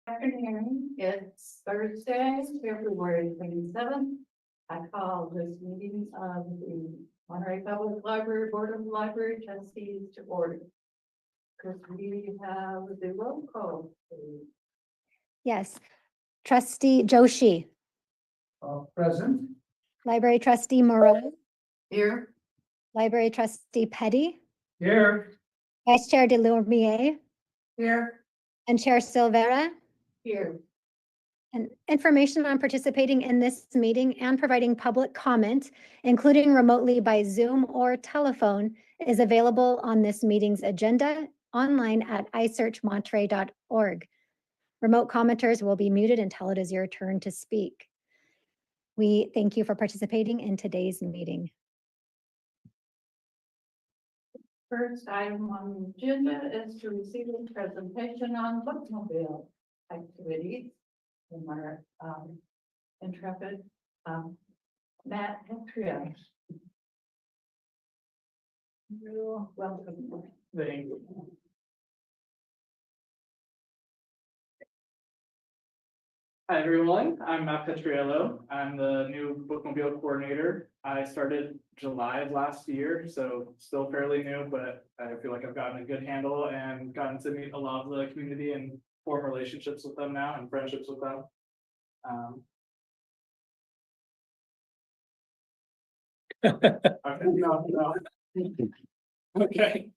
Afternoon, it's Thursday, February 27th. I call this meeting of the Monterey Public Library Board of Library Trustees to order. Because we have the roll call. Please. Yes. Trustee Joshi, Present. Library Trustee Moreau, Here. Library Trustee Petty, Here. Vice Chair Delourmier, Here. and Chair Silvera. Here. And information on participating in this meeting and providing public comment, including remotely by Zoom or telephone, is available on this meeting's agenda online at isearchmonterey.org. Remote commenters will be muted until it is your turn to speak. We thank you for participating in today's meeting. First item on the agenda is to receive a presentation on bookmobile activities from our intrepid Matt Petria. You're welcome. Thank you. Hi everyone, I'm Matt Petriello. I'm the new bookmobile coordinator. I started July of last year, so still fairly new, but I feel like I've gotten a good handle and gotten to meet a lot of the community and form relationships with them now and friendships with them. Okay,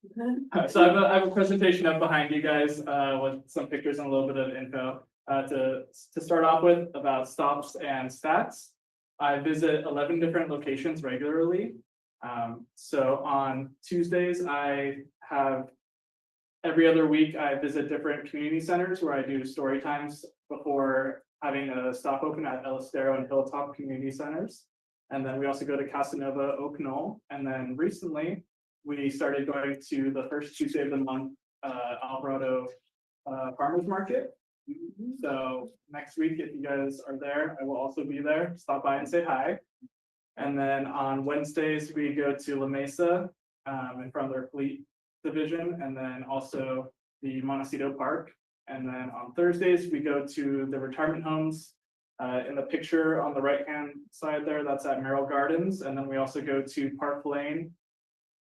so I have a presentation up behind you guys with some pictures and a little bit of info. To start off with about stops and stats. I visit 11 different locations regularly. So on Tuesdays, I have every other week I visit different community centers where I do story times before having a stop open at El Estero and Hilltop community centers. And then we also go to Casanova, Oak Knoll. And then recently we started going to the first Tuesday of the month, Alvarado Farmers Market. So next week, if you guys are there, I will also be there. Stop by and say hi. And then on Wednesdays, we go to La Mesa in front of their fleet division, and then also the Montecito Park. And then on Thursdays, we go to the retirement homes. In the picture on the right-hand side there, that's at Merrill Gardens. And then we also go to Park Lane.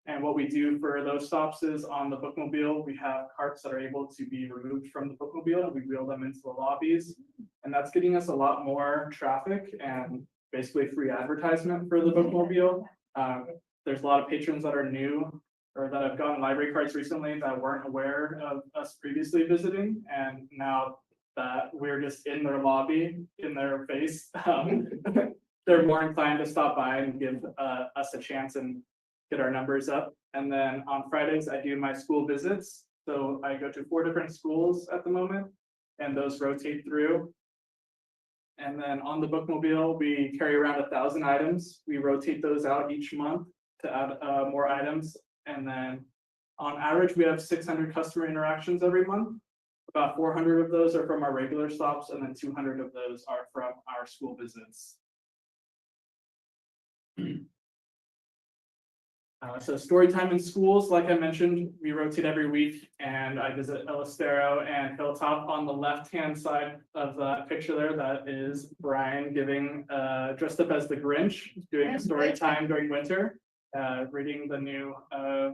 And what we do for those stops is on the bookmobile, we have carts that are able to be removed from the bookmobile and we wheel them into the lobbies. And that's getting us a lot more traffic and basically free advertisement for the bookmobile. There's a lot of patrons that are new or that have gotten library cards recently that weren't aware of us previously visiting. And now that we're just in their lobby, in their face, they're more inclined to stop by and give us a chance and get our numbers up. And then on Fridays, I do my school visits. So I go to 4 different schools at the moment, and those rotate through. And then on the bookmobile, we carry around 1,000 items. We rotate those out each month to add more items. And then on average, we have 600 customer interactions every month. About 400 of those are from our regular stops, and then 200 of those are from our school visits. So story time in schools, like I mentioned, we rotate every week, and I visit El Estero and Hilltop. On the left-hand side of that picture there, that is Brian giving, dressed up as the Grinch, doing a story time during winter, reading the new, do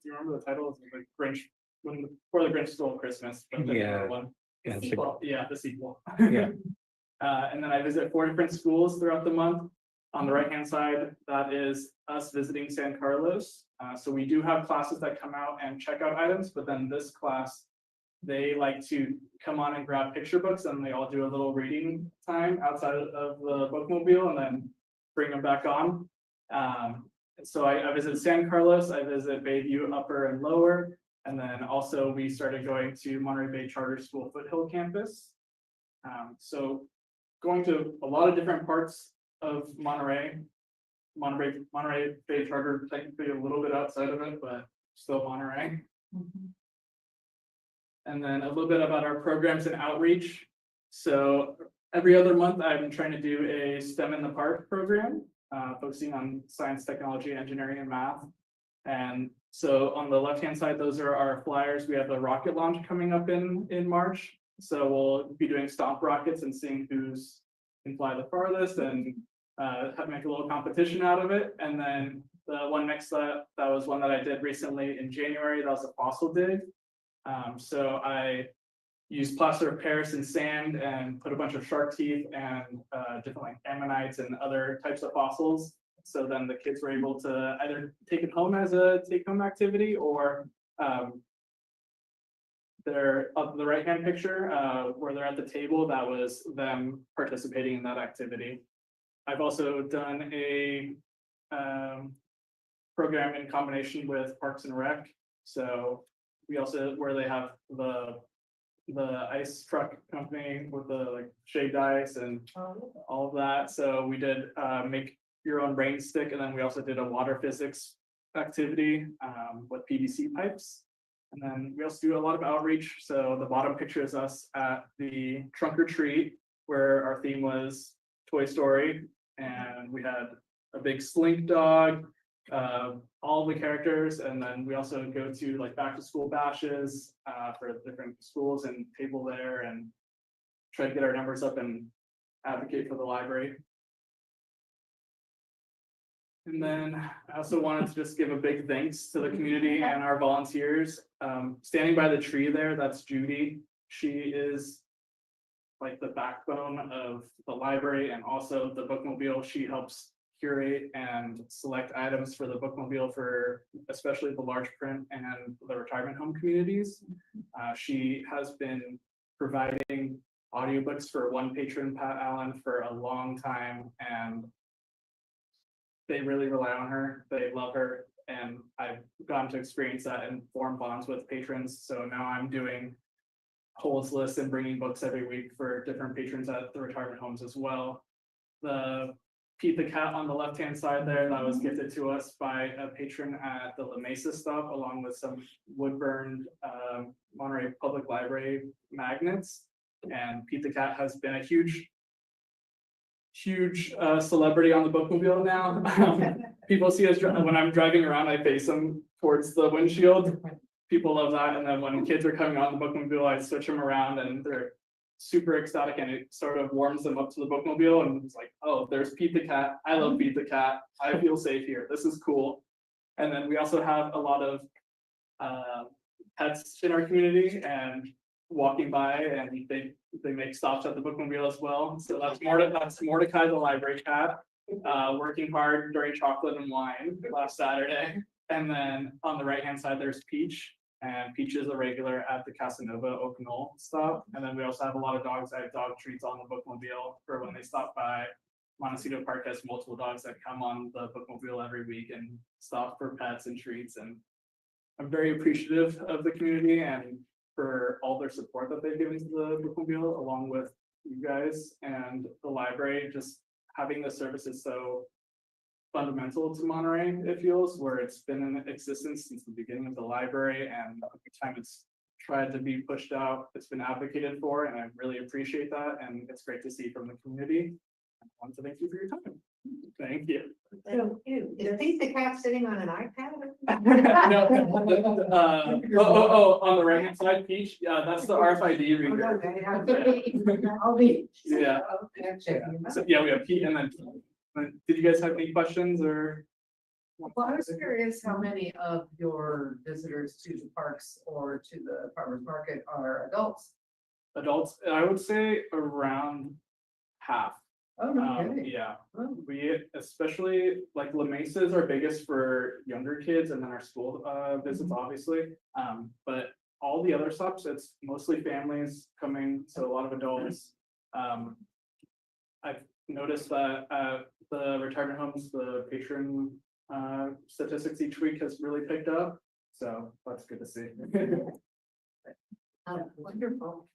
you remember the title? It was the Grinch, Before the Grinch Stole Christmas. Yeah. One. Yeah, The sequel. Yeah, the sequel. Yeah. And then I visit 4 different schools throughout the month. On the right-hand side, that is us visiting San Carlos. So we do have classes that come out and check out items, but then this class, they like to come on and grab picture books, and they all do a little reading time outside of the bookmobile and then bring them back on. So I visit San Carlos, I visit Bayview Upper and Lower, and then also we started going to Monterey Bay Charter School Foothill campus. So going to a lot of different parts of Monterey Bay Charter, technically a little bit outside of it, but still Monterey. And then a little bit about our programs and outreach. So every other month, I'm trying to do a STEM in the Park program, focusing on science, technology, engineering, and math. And so on the left-hand side, those are our flyers. We have the rocket launch coming up in March. So we'll be doing stomp rockets and seeing who's can fly the farthest and make a little competition out of it. And then the one next to that was one that I did recently in January. That was a fossil dig. So I used plaster of Paris and sand and put a bunch of shark teeth and different like ammonites and other types of fossils. So then the kids were able to either take it home as a take-home activity, or they're up the right-hand picture where they're at the table. That was them participating in that activity. I've also done a program in combination with Parks and Rec. So we also, where they have the ice truck company with the like shaved ice and all of that. So we did make your own rain stick, and then we also did a water physics activity with PVC pipes. And then we also do a lot of outreach. So the bottom picture is us at the trunk or treat, where our theme was Toy Story, and we had a big slink dog, all the characters, and then we also go to like back to school bashes for different schools and table there and try to get our numbers up and advocate for the library. And then I also wanted to just give a big thanks to the community and our volunteers. Standing by the tree there, that's Judy. She is like the backbone of the library and also the bookmobile. She helps curate and select items for the bookmobile for especially the large print and the retirement home communities. She has been providing audiobooks for one patron, Pat Allen, for a long time, and they really rely on her. They love her, and I've gotten to experience that and form bonds with patrons. So now I'm doing holds lists and bringing books every week for different patrons at the retirement homes as well. The Pete the Cat on the left-hand side there, that was gifted to us by a patron at the La Mesa stop, along with some wood-burned Monterey Public Library magnets. And Pete the Cat has been a huge celebrity on the bookmobile now. People see us when I'm driving around, I face them towards the windshield. People love that. And then when kids are coming on the bookmobile, I switch them around and they're super ecstatic, and it sort of warms them up to the bookmobile. And it's like, oh, there's Pete the Cat. I love Pete the Cat. I feel safe here. This is cool. And then we also have a lot of pets in our community and walking by, and they make stops at the bookmobile as well. So that's Mordecai the library cat, working hard during chocolate and wine last Saturday. And then on the right hand side there's Peach, and Peach is a regular at the Casanova Oak Knoll stop. And then we also have a lot of dogs that have dog treats on the bookmobile for when they stop by. Montecito Park has multiple dogs that come on the bookmobile every week and stop for pets and treats. And I'm very appreciative of the community and for all their support that they've given to the bookmobile, along with you guys and the library. Just having the service is so fundamental to Monterey, it feels, where it's been in existence since the beginning of the library, and every time it's tried to be pushed out, it's been advocated for, and I really appreciate that, and it's great to see from the community. I want to thank you for your time. Thank you. So, is Pete the Cat sitting on an iPad? No, on the right hand side, Peach, that's the RFID reader. Yeah. So yeah, we have Pete, and then did you guys have any questions or? Well, I was curious how many of your visitors to the parks or to the farmers market are adults? Adults, I would say around half. Oh, no kidding. Yeah, Oh. we especially like La Mesa is our biggest for younger kids, and then our school visits, obviously. But all the other stops, it's mostly families coming, so a lot of adults. I've noticed that at the retirement homes, the patron statistics each week has really picked up, so that's good to see. Wonderful.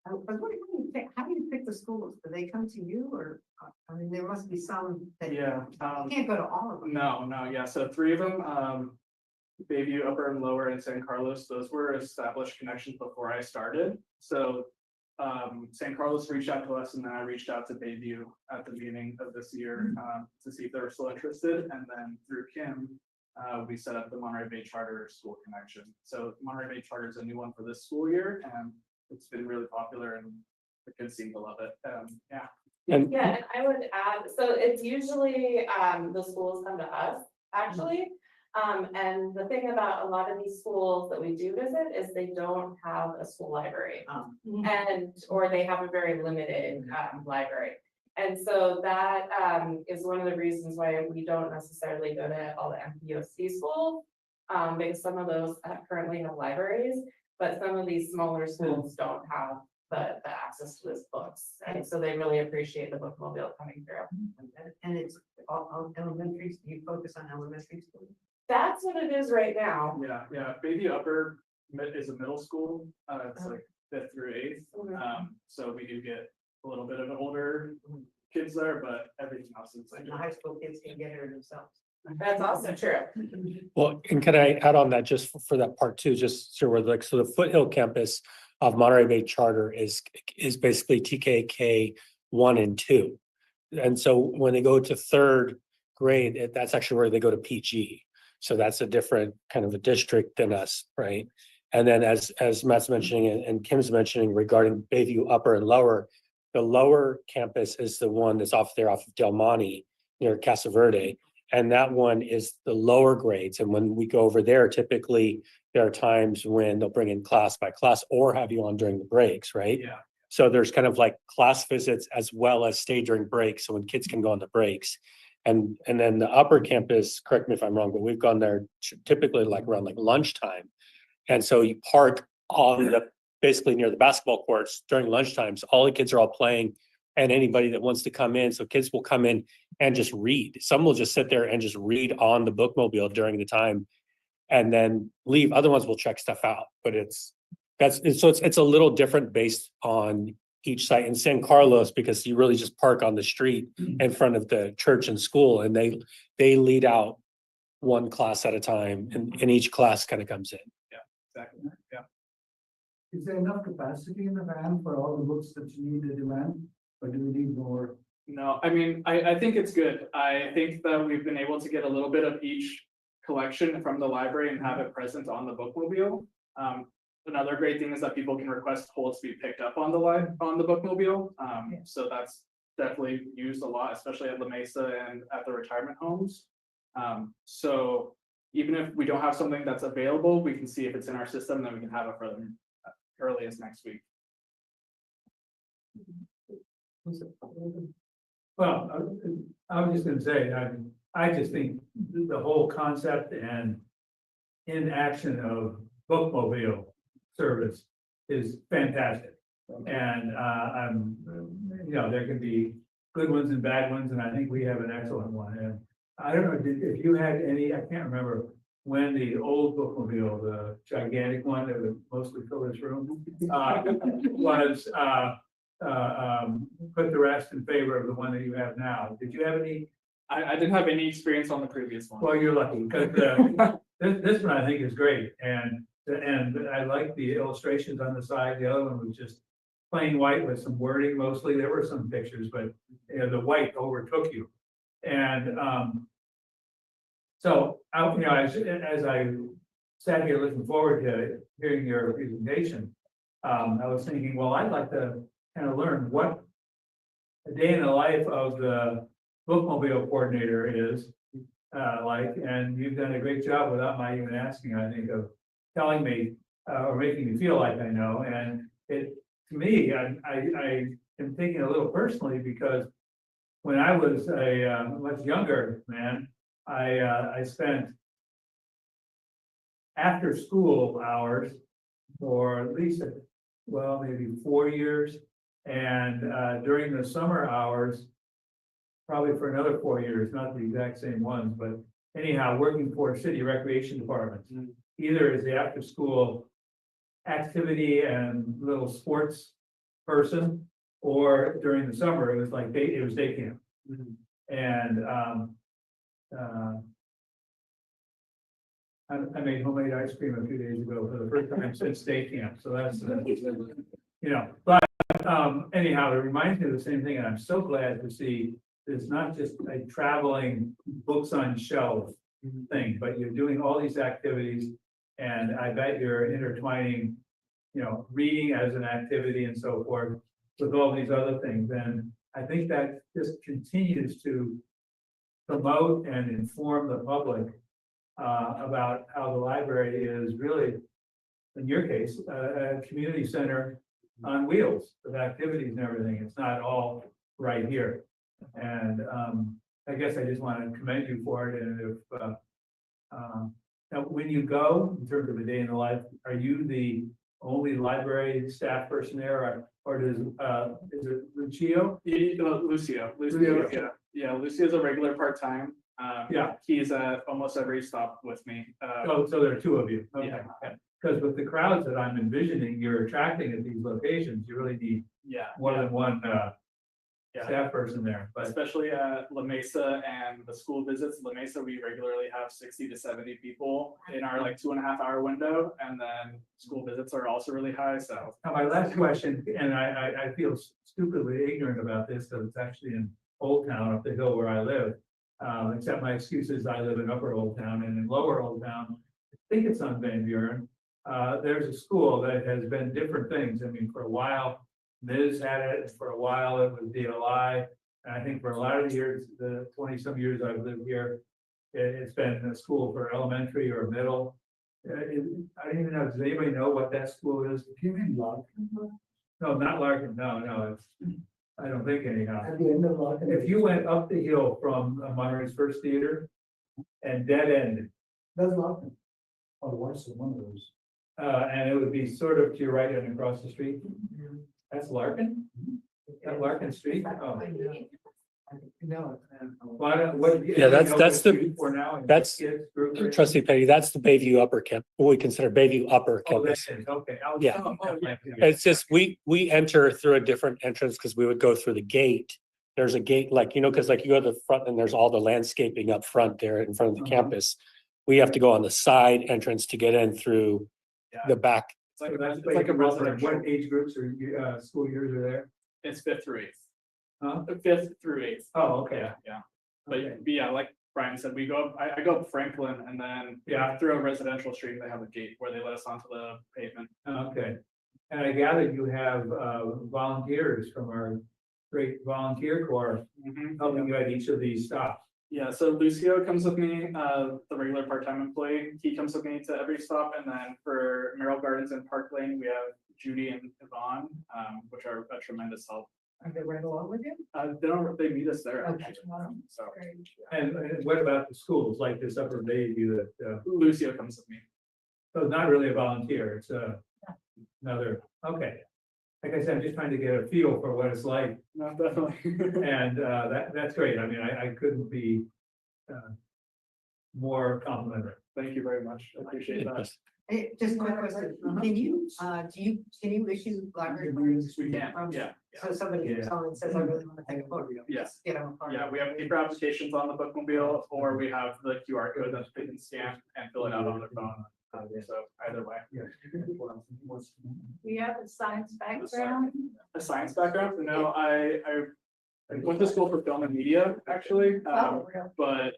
How do you pick the schools? Do they come to you, or, I mean, there must be some that Yeah, you can't go to all of them. no, yeah, so 3 of them, Bayview, Upper and Lower, and San Carlos, those were established connections before I started. So San Carlos reached out to us, and then I reached out to Bayview at the beginning of this year to see if they were still interested. And then through Kim, we set up the Monterey Bay Charter School Connection. So Monterey Bay Charter is a new one for this school year, and it's been really popular and the kids seem to love it. Yeah. And Yeah, and I would add, so it's usually, the schools come to us, actually. And the thing about a lot of these schools that we do visit is they don't have a school library. Or they have a very limited, library. And so that, is one of the reasons why we don't necessarily go to all the MPOC schools. Because some of those currently have libraries, but some of these smaller schools don't have the access to these books. And so they really appreciate the bookmobile coming through. And it's all elementary, you focus on elementary school. That's what it is right now. Yeah. Baby Upper is a middle school. It's like 5th through 8th. So we do get a little bit of older kids there, but everything else is like. And the high school kids can get it themselves. That's also true. well, and can I add on that just for that part too, just so we're like, so the Foothill campus of Monterey Bay Charter is basically TKK 1 and 2. And so when they go to 3rd grade, that's actually where they go to PG. So that's a different kind of a district than us, right? And then as Matt's mentioning and Kim's mentioning regarding Bayview Upper and Lower, the lower campus is the one that's off of Del Monte near Casa Verde. And that one is the lower grades. And when we go over there, typically there are times when they'll bring in class by class or have you on during the breaks, right? Yeah. So there's kind of like class visits as well as stay during breaks. So when kids can go on the breaks. And then the upper campus, correct me if I'm wrong, but we've gone there typically like around like lunchtime. And so you park on basically near the basketball courts during lunchtimes. All the kids are all playing and anybody that wants to come in. So kids will come in and just read. Some will just sit there and just read on the bookmobile during the time and then leave. Other ones will check stuff out, but it's a little different based on each site. In San Carlos, because you really just park on the street in front of the church and school, and they lead out one class at a time, and each class kind of comes in. Exactly. Yeah. Is there enough capacity in the van for all the books that you need to demand, or do we need more? No, I mean, I think it's good. I think that we've been able to get a little bit of each collection from the library and have it present on the bookmobile. Another great thing is that people can request holds to be picked up on the bookmobile. So that's definitely used a lot, especially at La Mesa and at the retirement homes. So even if we don't have something that's available, we can see if it's in our system, then we can have it for them early as next week. Well, I was just gonna say, I just think the whole concept and inaction of bookmobile service is fantastic. And there can be good ones and bad ones, and I think we have an excellent one. And I don't know, if you had any, I can't remember when the old bookmobile, the gigantic one that would mostly fill this room, was put the rest in favor of the one that you have now. Did you have any? I didn't have any experience on the previous one. Well, you're lucky, because this one I think is great, and I like the illustrations on the side. The other one was just plain white with some wording mostly. There were some pictures, but the white overtook you. And so as I sat here looking forward to hearing your presentation, I was thinking, well, I'd like to kind of learn what a day in the life of the bookmobile coordinator is like, and you've done a great job without my even asking, I think, of telling me or making me feel like I know. And it, to me, I am thinking a little personally, because when I was a much younger man, I spent after school hours for at least, maybe 4 years. And during the summer hours, probably for another 4 years, not the exact same ones, but anyhow, working for city recreation departments, either as the after school activity and little sports person, or during the summer, it was like day camp. And I made homemade ice cream a few days ago for the first time since day camp. So that's, but anyhow, it reminds me of the same thing. And I'm so glad to see it's not just a traveling books on shelf thing, but you're doing all these activities. And I bet you're intertwining reading as an activity and so forth with all these other things. And I think that just continues to promote and inform the public about how the library is really, in your case, a community center on wheels with activities and everything. It's not all right here. And I guess I just want to commend you for it. And if now, when you go, in terms of a day in the life, are you the only library staff person there, or does is it Lucio? Lucio, yeah, Lucio's a regular part-time. Yeah. He's at almost every stop with me. Oh, so there are two of you. Okay. Yeah. Because with the crowds that I'm envisioning you're attracting at these locations, you really need Yeah. more than one Yeah. staff person there. But Especially at La Mesa and the school visits. La Mesa, we regularly have 60 to 70 people in our like 2.5 hour window. And then school visits are also really high, so. now my last question, and I feel stupidly ignorant about this, because it's actually in Old Town up the hill where I live. Except my excuse is I live in Upper Old Town, and in Lower Old Town, I think it's on Van Buren. There's a school that has been different things. I mean, for a while, Ms. had it, for a while it was DLI. And I think for a lot of the years, the 20-some years I've lived here, it's been a school for elementary or middle. I don't even know, does anybody know what that school is? Do you mean Larkin? No, not Larkin, no, it's, I don't think anyhow. At the end of Larkin. If you went up the hill from Monterey's First Theater and dead end, That's Larkin. Or worse than one of those. and it would be sort of to your right and across the street. That's Larkin? That Larkin Street? Oh. No. Why don't, what? Yeah, that's the- For now. and that's- kids group rate? Trustee Petty, that's the Bayview Upper Camp, what we consider Bayview Upper Oh, that Campus. is, okay. Yeah. Yeah. It's just, we enter through a different entrance because we would go through the gate. There's a gate, like, because like you go to the front and there's all the landscaping up front there in front of the Uh-huh. campus. We have to go on the side entrance to get in through Yeah. the back. It's like, So that's it's like a residential. What age groups or school years are there? It's 5th through 8th. Huh? 5th through 8th. Oh, okay. Yeah. Okay. But yeah, like Brian said, we go up, I go up Franklin and then Yeah. through a residential street, they have a gate where they let us onto the pavement. Okay. And I gather you have volunteers from our great volunteer corps helping you at each of these stops. Yeah, so Lucio comes with me, the regular part-time employee. He comes with me to every stop. And then for Merrill Gardens and Park Lane, we have Judy and Yvonne, which are a tremendous help. Are they right along with you? They meet us there. Okay. actually. So And what about the schools like this Upper Bayview that, Lucio comes with me. so it's not really a volunteer, it's another, okay. Like I said, I'm just trying to get a feel for what it's like, No, definitely. and that's great. I mean, I couldn't be more complimentary. Thank you very much. I appreciate that. Hey, just a quick question. Can you issue library cards? We can, yeah. So somebody Yeah. comes on and says, I really want to take a photo. Yes. Get them a card. Yeah, we have paper applications on the bookmobile, or we have the QR code that they can scan and fill it out on their phone. So either way. We have a science background. A science background? No, I went to school for film and media, actually. Oh, really? But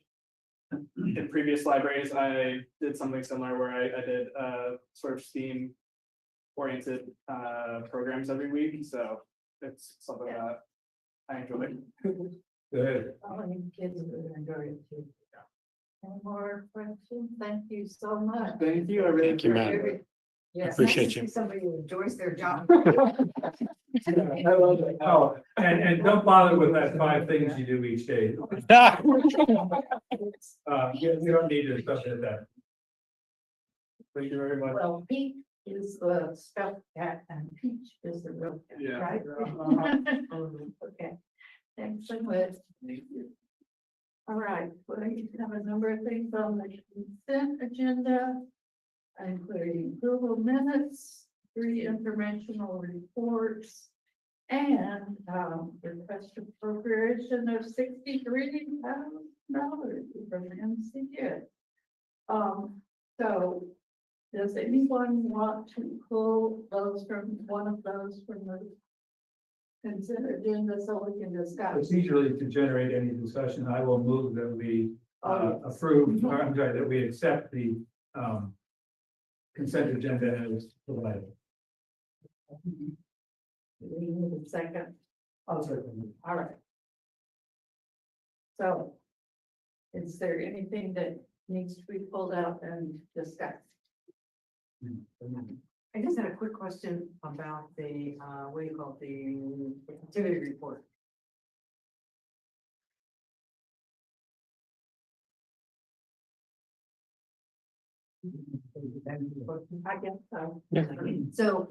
in previous libraries, I did something similar where I did sort of STEAM oriented programs every week. So it's something that I enjoy. Good. All of you kids are gonna enjoy it too. Any more questions? Thank you so much. Thank you. I really Thank you, ma'am. appreciate it. Yes, Appreciate nice to you. see somebody who enjoys their job. I love it. Oh, and don't bother with that 5 things you do each day. You don't need to stuff at that. Thank you very much. Well, Pete is the stuffed cat and Peach is the real cat, Yeah. right? Okay, thanks so much. All right, we have a number of things on the consent agenda, including approval minutes, 3 informational reports, and request appropriation of $63,000 from the MCU. So does anyone want to pull those from one of those from the consent agenda so we can discuss? Procedurally, to generate any discussion, I will move that we approve, or I'm sorry, that we accept the consent agenda as provided. We need a second. I'll second it. All right. So is there anything that needs to be pulled out and discussed? I just had a quick question about the, what do you call it, the activity report. I guess so. So,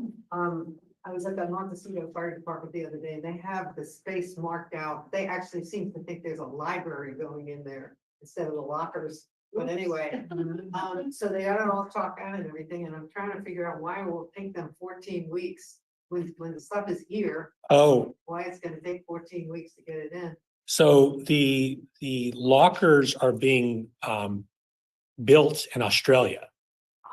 I was at the Montecito Fire Department the other day, and they have the space marked out. They actually seem to think there's a library going in there instead of the lockers. But anyway, so they got it all chalked out and everything, and I'm trying to figure out why it will take them 14 weeks when the stuff is here, Oh, why it's gonna take 14 weeks to get it in. so the lockers are being built in Australia.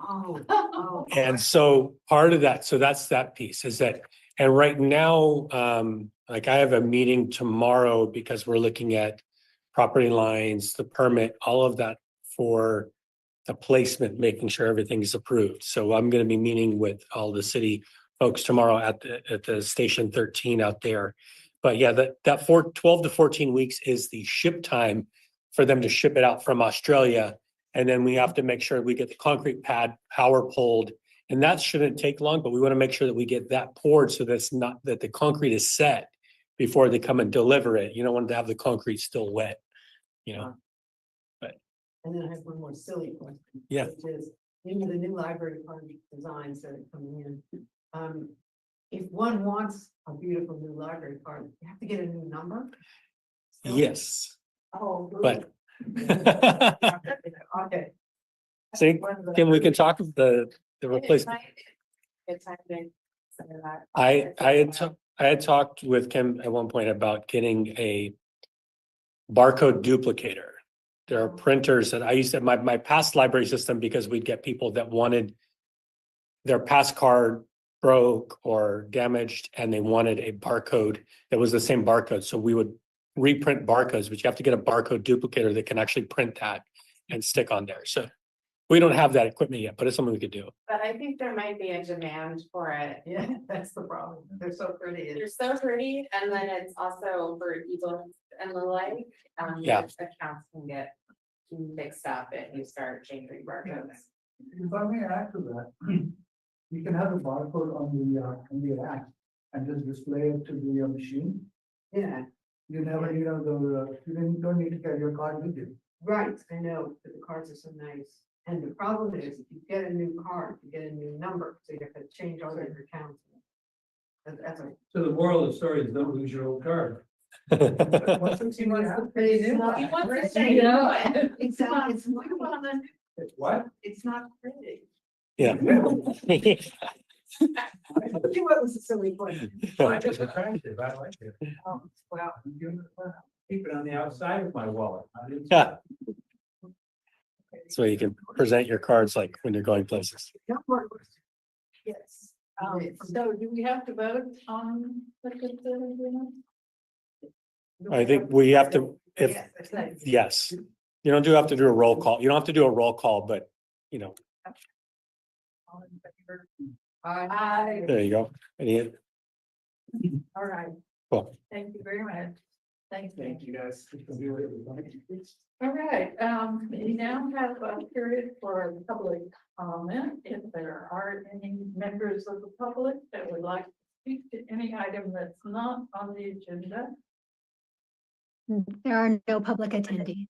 Oh. And so part of that, so that's that piece is that, and right now, like I have a meeting tomorrow because we're looking at property lines, the permit, all of that for the placement, making sure everything is approved. So I'm going to be meeting with all the city folks tomorrow at the station 13 out there. But yeah, that 12 to 14 weeks is the ship time for them to ship it out from Australia. And then we have to make sure we get the concrete pad power pulled. And that shouldn't take long, but we want to make sure that we get that poured so that's not, that the concrete is set before they come and deliver it. You don't want to have the concrete still wet, you know? And then I have one more silly question. Yeah. Which is, into the new library project designs that are coming in. If one wants a beautiful new library card, you have to get a new number? Still? Yes, Oh. but. Okay. See, we can talk of the replacement. It's I think. So that- I had talked with Kim at one point about getting a barcode duplicator. There are printers that I used to, my past library system, because we'd get people that wanted their pass card broke or damaged and they wanted a barcode that was the same barcode. So we would reprint barcodes, but you have to get a barcode duplicator that can actually print that and stick on there. So we don't have that equipment yet, but it's something we could do. But I think there might be a demand for it. Yeah, that's the problem. They're so pretty. They're so pretty, and then it's also for ebooks and the like. Yeah. Accounts can get mixed up if you start changing barcodes. If I may add to that, you can have a barcode on the app and just display it to the machine. Yeah, You never, you don't need to carry your card with you. right, I know, but the cards are so nice. And the problem is, if you get a new card, you get a new number, so you have to change all your accounts. That's a. So the moral of the story is don't lose your old card. She wants the pretty new one. He wants to Right? say no. Exactly, it's not on the, What? it's not pretty. Yeah. What was a silly question? I just attractive, I like it. Oh, well, Keep it on the outside of my wallet. I didn't- Yeah. So you can present your cards like when you're going places. no more questions. Yes. So do we have to vote on the consent agenda? I think we have to, if, Yes, that's nice. yes, you don't have to do a roll call. You don't have to do a roll call, but you know, All in favor? Aye. there you go. Any, All right. cool. Thank you very much. Thank you. Thank you, guys. All right, we now have a period for public comment. If there are any members of the public that would like to speak to any item that's not on the agenda. There are no public attendees.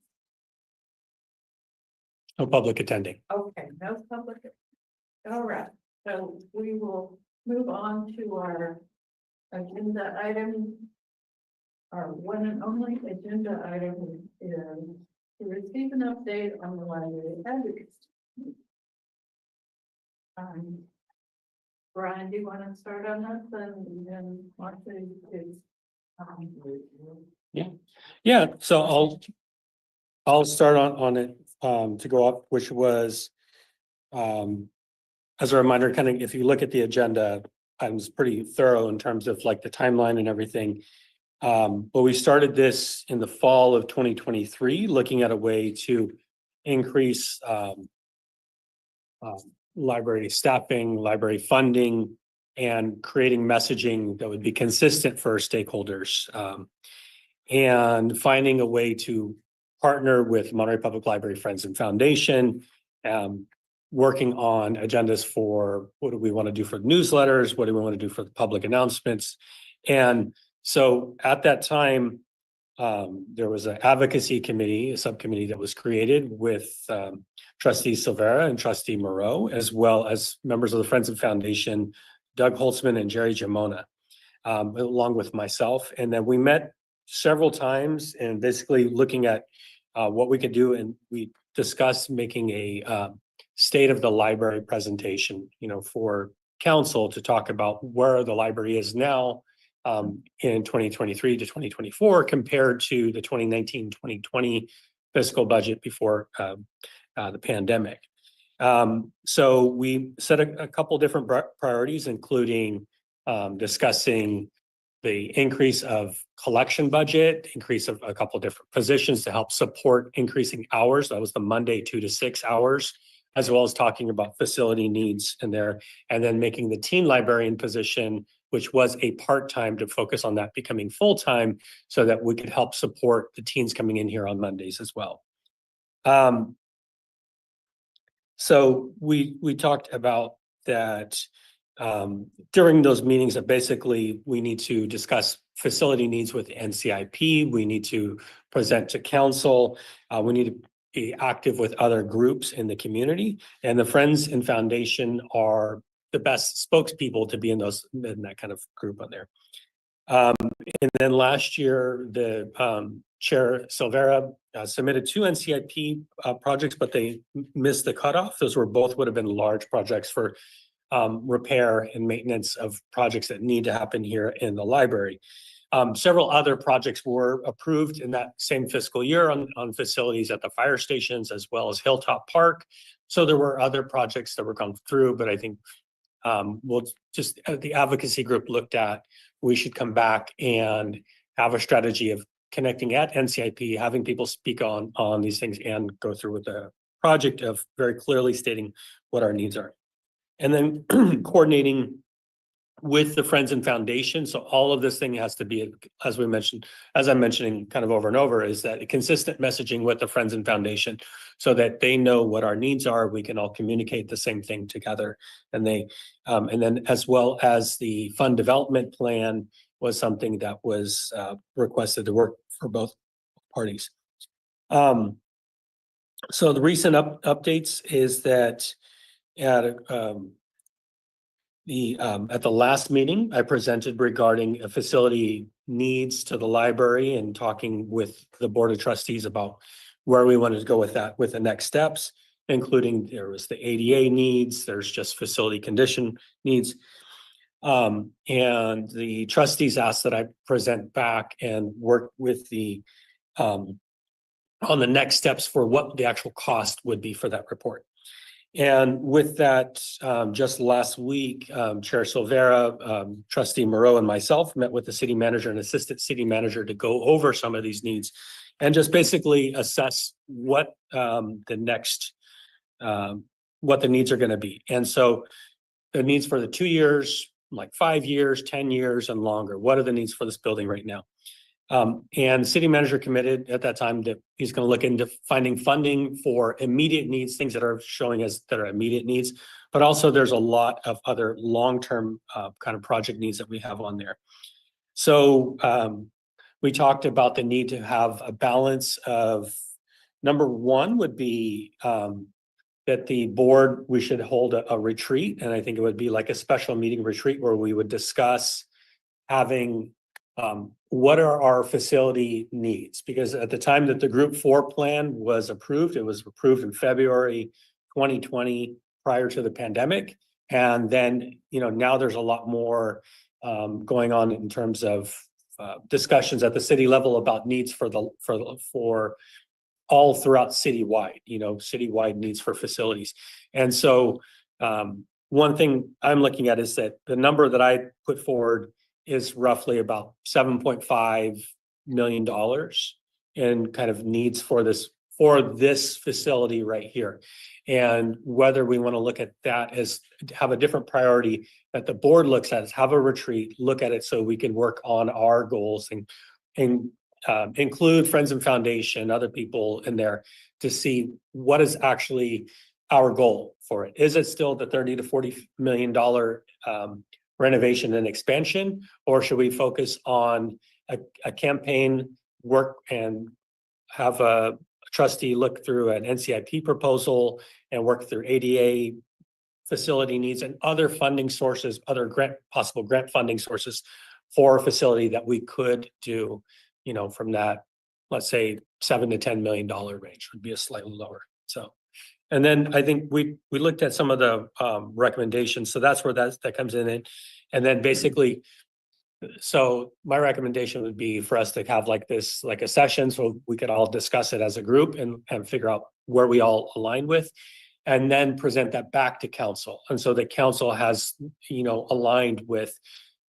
No public attending. Okay, no public. All right, so we will move on to our agenda item. Our one and only agenda item is to receive an update on the library advocacy. Brian, do you want to start on this and then Martha is. Yeah, so I'll start on it to go up, which was as a reminder, kind of if you look at the agenda, I was pretty thorough in terms of like the timeline and everything. But we started this in the fall of 2023, looking at a way to increase library staffing, library funding, and creating messaging that would be consistent for stakeholders. And finding a way to partner with Monterey Public Library Friends and Foundation, working on agendas for what do we want to do for newsletters, what do we want to do for the public announcements. And so at that time, there was an advocacy committee, a subcommittee that was created with Trustee Silvera and Trustee Moreau, as well as members of the Friends and Foundation, Doug Holtzman and Jerry Jamona, along with myself. And then we met several times and basically looking at what we could do. And we discussed making a state of the library presentation, for council to talk about where the library is now in 2023 to 2024 compared to the 2019-2020 fiscal budget before the pandemic. So we set a couple different priorities, including discussing the increase of collection budget, increase of a couple different positions to help support increasing hours. That was the Monday 2 to 6 hours, as well as talking about facility needs in there, and then making the teen librarian position, which was a part-time, to focus on that becoming full-time so that we could help support the teens coming in here on Mondays as well. So we talked about that during those meetings, that basically we need to discuss facility needs with NCIP. We need to present to council. We need to be active with other groups in the community, and the Friends and Foundation are the best spokespeople to be in that kind of group on there. And then last year, the Chair Silvera submitted 2 NCIP projects, but they missed the cutoff. Those would have been large projects for repair and maintenance of projects that need to happen here in the library. Several other projects were approved in that same fiscal year on facilities at the fire stations as well as Hilltop Park. So there were other projects that were gone through, but I think we'll just, the advocacy group looked at, we should come back and have a strategy of connecting at NCIP, having people speak on these things and go through with the project of very clearly stating what our needs are. And then coordinating with the Friends and Foundation. So all of this thing has to be, as I'm mentioning kind of over and over, is that a consistent messaging with the Friends and Foundation so that they know what our needs are. We can all communicate the same thing together. And and then as well as the fund development plan was something that was requested to work for both parties. So the recent updates is that at the last meeting, I presented regarding facility needs to the library and talking with the Board of Trustees about where we wanted to go with that, with the next steps, including there was the ADA needs, there's just facility condition needs. And the trustees asked that I present back and work with on the next steps for what the actual cost would be for that report. And with that, just last week, Chair Silvera, Trustee Moreau, and myself met with the city manager and assistant city manager to go over some of these needs and just basically assess what the needs are going to be. And so the needs for the 2 years, like 5 years, 10 years, and longer. What are the needs for this building right now? And city manager committed at that time that he's going to look into finding funding for immediate needs, things that are showing us that are immediate needs, but also there's a lot of other long-term kind of project needs that we have on there. So we talked about the need to have a balance of, number one would be that the board, we should hold a retreat. And I think it would be like a special meeting retreat where we would discuss having what are our facility needs? Because at the time that the Group 4 plan was approved, it was approved in February 2020 prior to the pandemic. And then, now there's a lot more going on in terms of discussions at the city level about needs for all throughout citywide, citywide needs for facilities. And so one thing I'm looking at is that the number that I put forward is roughly about $7.5 million in kind of needs for this for this facility right here. And whether we want to look at that as have a different priority that the board looks at, is have a retreat, look at it so we can work on our goals and include Friends and Foundation, other people in there to see what is actually our goal for it. Is it still the $30 to $40 million renovation and expansion, or should we focus on a campaign work and have a trustee look through an NCIP proposal and work through ADA facility needs and other funding sources, other possible grant funding sources for a facility that we could do, you know, from that, let's say $7 to $10 million range would be a slightly lower. So, and then I think we looked at some of the recommendations. So that's where that comes in. And then basically, so my recommendation would be for us to have like this, like a session, so we could all discuss it as a group and figure out where we all align with, and then present that back to council. And so the council has, you know, aligned with,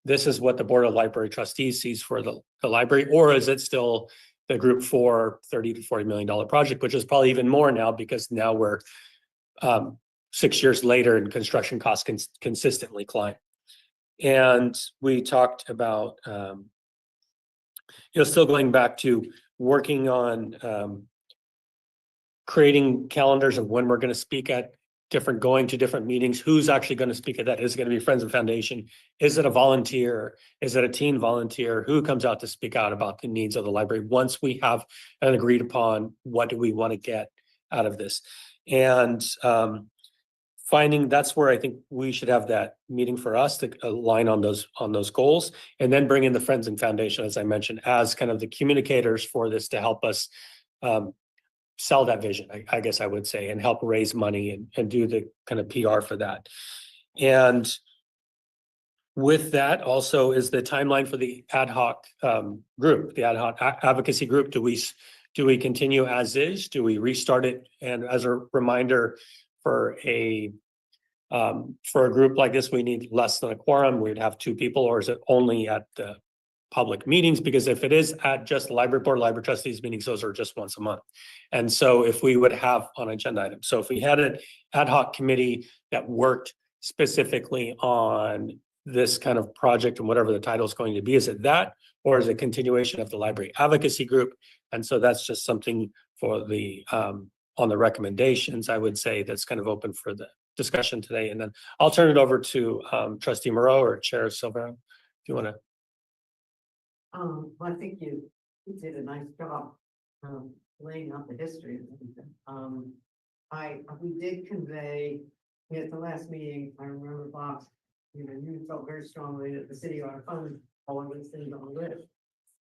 this is what the Board of Library Trustees sees for the library, or is it still the group for $30 to $40 million project, which is probably even more now because now we're 6 years later and construction costs consistently climb. And we talked about, you know, still going back to working on creating calendars of when we're going to speak at going to different meetings. Who's actually going to speak at that? Is it going to be Friends and Foundation? Is it a volunteer? Is it a teen volunteer? Who comes out to speak out about the needs of the library once we have an agreed upon what do we want to get out of this? And finding that's where I think we should have that meeting for us to align on those goals, and then bring in the Friends and Foundation, as I mentioned, as kind of the communicators for this to help us sell that vision, I guess I would say, and help raise money and do the kind of PR for that. And with that also is the timeline for the ad hoc group, the ad hoc advocacy group. Do we continue as is? Do we restart it? And as a reminder, for a group like this, we need less than a quorum. We'd have 2 people, or is it only at the public meetings? Because if it is at just the library board, library trustees meetings, those are just once a month. And so if we would have on agenda items, so if we had an ad hoc committee that worked specifically on this kind of project and whatever the title is going to be, is it that, or is it continuation of the library advocacy group? And so that's just something for the on the recommendations, I would say, that's kind of open for the discussion today. And then I'll turn it over to Trustee Moreau or Chair Silvera, if you want to. Well, I think you did a nice job laying out the history of everything. We did convey at the last meeting, I remember, Bob, you know, you felt very strongly that the city ought to fund all of these things on the list.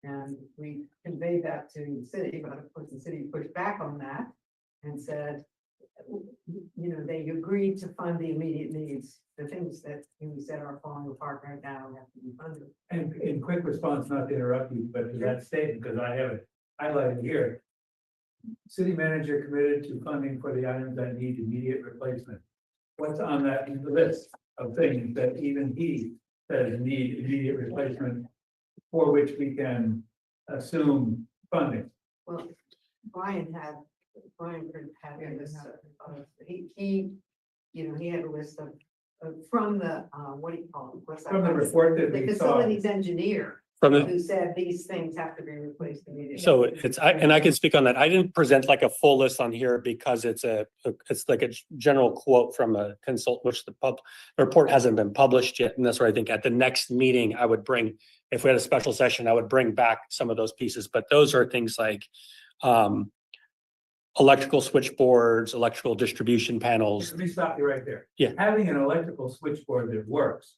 And we conveyed that to the city, but of course the city pushed back on that and said, you know, they agreed to fund the immediate needs, the things that we said are falling apart right now have to be funded. And in quick response, not to interrupt you, but to that statement, because I have it highlighted here. City manager committed to funding for the items that need immediate replacement. What's on that list of things that even he says need immediate replacement, for which we can assume funding? Well, Brian had a list of, he, you know, he had a list of from the, what do you call it? What's that? From the report that The we saw. facilities engineer From the, who said these things have to be replaced immediately. so and I can speak on that. I didn't present like a full list on here because it's like a general quote from a consult, which the report hasn't been published yet. And that's where I think at the next meeting, I would bring, if we had a special session, I would bring back some of those pieces. But those are things like electrical switchboards, electrical distribution panels. Let me stop you right there. Yeah. Having an electrical switchboard that works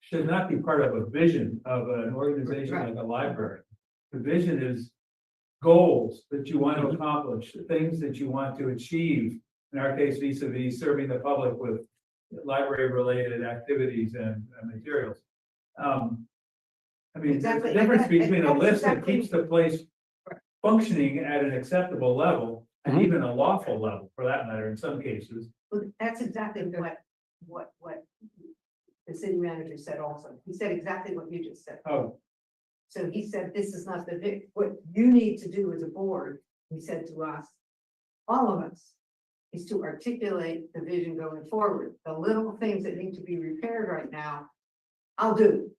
should not be part of a vision of an organization like a library. The vision is goals that you want to accomplish, things that you want to achieve. In our case, vis-a-vis serving the public with library-related activities and materials. I mean, Exactly. the difference between a That's list that exactly- keeps the place functioning at an acceptable level and even a lawful level, for that matter, in some cases. Well, that's exactly what the city manager said also. He said exactly what you just said. Oh, So he said, this is not what you need to do as a board, he said to us, all of us, is to articulate the vision going forward. The little things that need to be repaired right now, I'll do.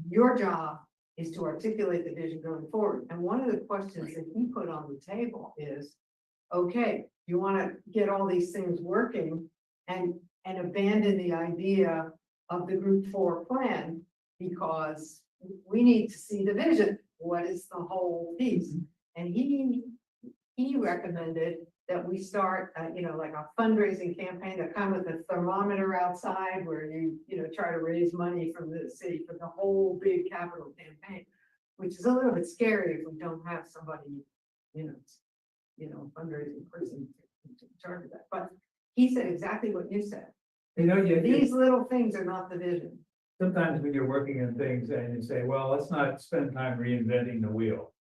Your job is to articulate the vision going forward. And one of the questions that he put on the table is, okay, you want to get all these things working and abandon the idea of the group 4 plan because we need to see the vision. What is the whole piece? And he recommended that we start, like a fundraising campaign that come with a thermometer outside where you try to raise money from the city for the whole big capital campaign, which is a little bit scary if we don't have somebody, fundraising person to charge of that. But he said exactly what you said. These little things are not the vision. Sometimes when you're working on things and you say, well, let's not spend time reinventing the wheel.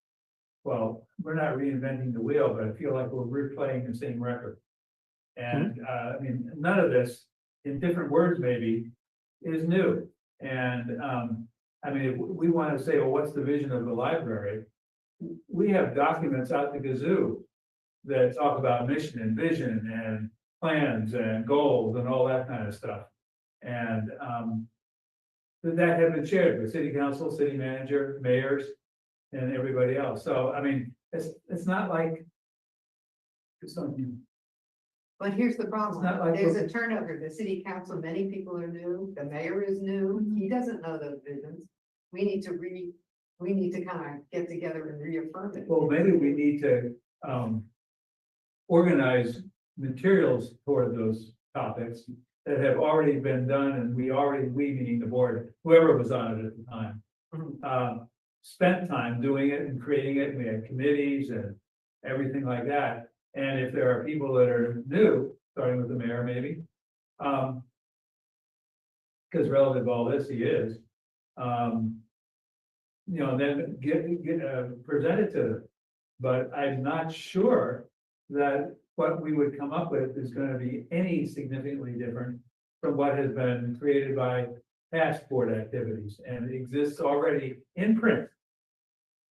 Well, we're not reinventing the wheel, but I feel like we're replaying the same record. And I mean, none of this, in different words maybe, is new. And I mean, if we want to say, well, what's the vision of the library? We have documents out the gazoo that talk about mission and vision and plans and goals and all that kind of stuff. And that have been shared with city council, city manager, mayors, and everybody else. So, I mean, it's not like it's something. But here's the It's problem. not like There's a turnover. The city council, many people are new. The mayor is new. He doesn't know those visions. We need to kind of get together and reaffirm it. Well, maybe we need to organize materials toward those topics that have already been done, and we meaning the board, whoever was on it at the time, spent time doing it and creating it. We had committees and everything like that. And if there are people that are new, starting with the mayor, maybe, because relative to all this, he is, then get presented to them. But I'm not sure that what we would come up with is going to be any significantly different from what has been created by past board activities and exists already in print.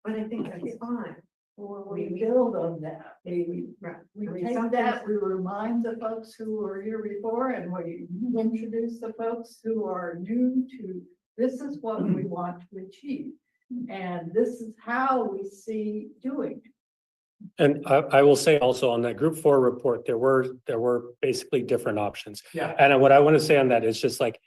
But I think that's fine. Or we build on that. We I mean, take that, we remind the folks who were here before and we introduce the folks who are new to, this is what we want to achieve. And this is how we see doing it. And I will say also on that group 4 report, there were basically different options. Yeah. And what I want to say on that is just like,